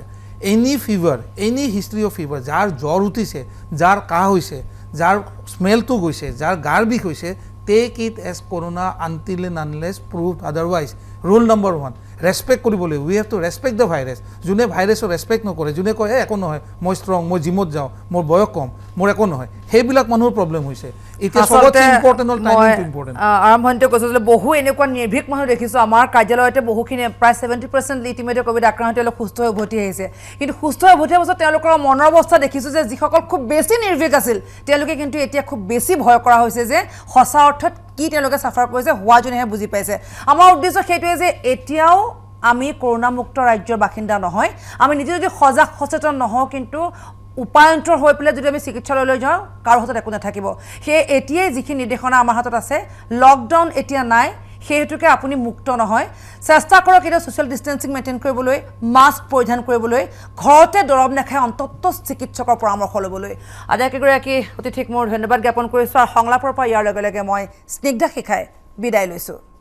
Any fever, any history of fever, যাৰ জ্বৰ উঠিছে, যাৰ কাহ হৈছে, যাৰ স্মেলটো গৈছে, যাৰ গাৰ বিষ হৈছে, take it as corona until and unless proved otherwise. Rule number one, respect কৰিব লাগিব। We have to respect the virus. যোনে ভাইৰাছৰ ৰেচপেক্ট নকৰে, যোনে কয় একো নহয়, মই ষ্ট্ৰং, মই জিমত যাওঁ, মোৰ বয়স কম, মোৰ একো নহয়, সেইবিলাক মানুহৰ প্ৰব্লেম হৈছে। এতিয়া চবতছে ইম্পৰ্টেণ্ট হ'ল টাইমিংটো ইম্পৰ্টেণ্ট। আৰম্ভণিতে কৈছোঁ যে বহু এনেকুৱা নিৰ্ভীক মানুহ দেখিছোঁ আমাৰ কাৰ্যালয়তে, বহুখিনি প্ৰায় 70% ইতিমধ্যে কোভিড আক্ৰান্ত তেওঁলোক সুস্থ হৈ উভতি আহিছে। কিন্তু সুস্থ হৈ উভতি অহাৰ পাছত তেওঁলোকৰ মনৰ অৱস্থা দেখিছোঁ যে যিসকল খুব বেছি নিৰ্ভীক আছিল তেওঁলোকে কিন্তু এতিয়া খুব বেছি ভয় কৰা হৈছে যে সঁচা অৰ্থত কি তেওঁলোকে চাফাৰ কৰিছে, হোৱাজনেহে বুজি পাইছে। আমাৰ উদ্দেশ্য সেইটোৱে যে এতিয়াও আমি কৰোণামুক্ত ৰাজ্যৰ বাসিন্দা নহয়, আমি নিজে যদি সজাগ সচেতন নহওঁ কিন্তু উপায়ন্তৰ হৈ পেলাই যদি আমি চিকিৎসালয়লৈ যাওঁ কাৰো হাতত একো নাথাকিব। সেয়ে এতিয়াই যিখিনি নিৰ্দেশনা আমাৰ হাতত আছে, লকডাউন এতিয়া নাই, সেই হেতুকে আপুনি মুক্ত নহয়। চেষ্টা কৰক এতিয়া ছ'চিয়েল ডিষ্টেঞ্চিং মেইনটেইন কৰিবলৈ, মাস্ক পৰিধান কৰিবলৈ, ঘৰতে দৰৱ নাখাই অন্ততঃ চিকিৎসকৰ পৰামৰ্শ ল'বলৈ। আটাইকেইগৰাকী অতিথিক মোৰ ধন্যবাদ জ্ঞাপন কৰিছোঁ আৰু সংলাপৰ পৰা ইয়াৰ লগে লগে মই স্নিগ্ধা শিখাই বিদায় লৈছোঁ।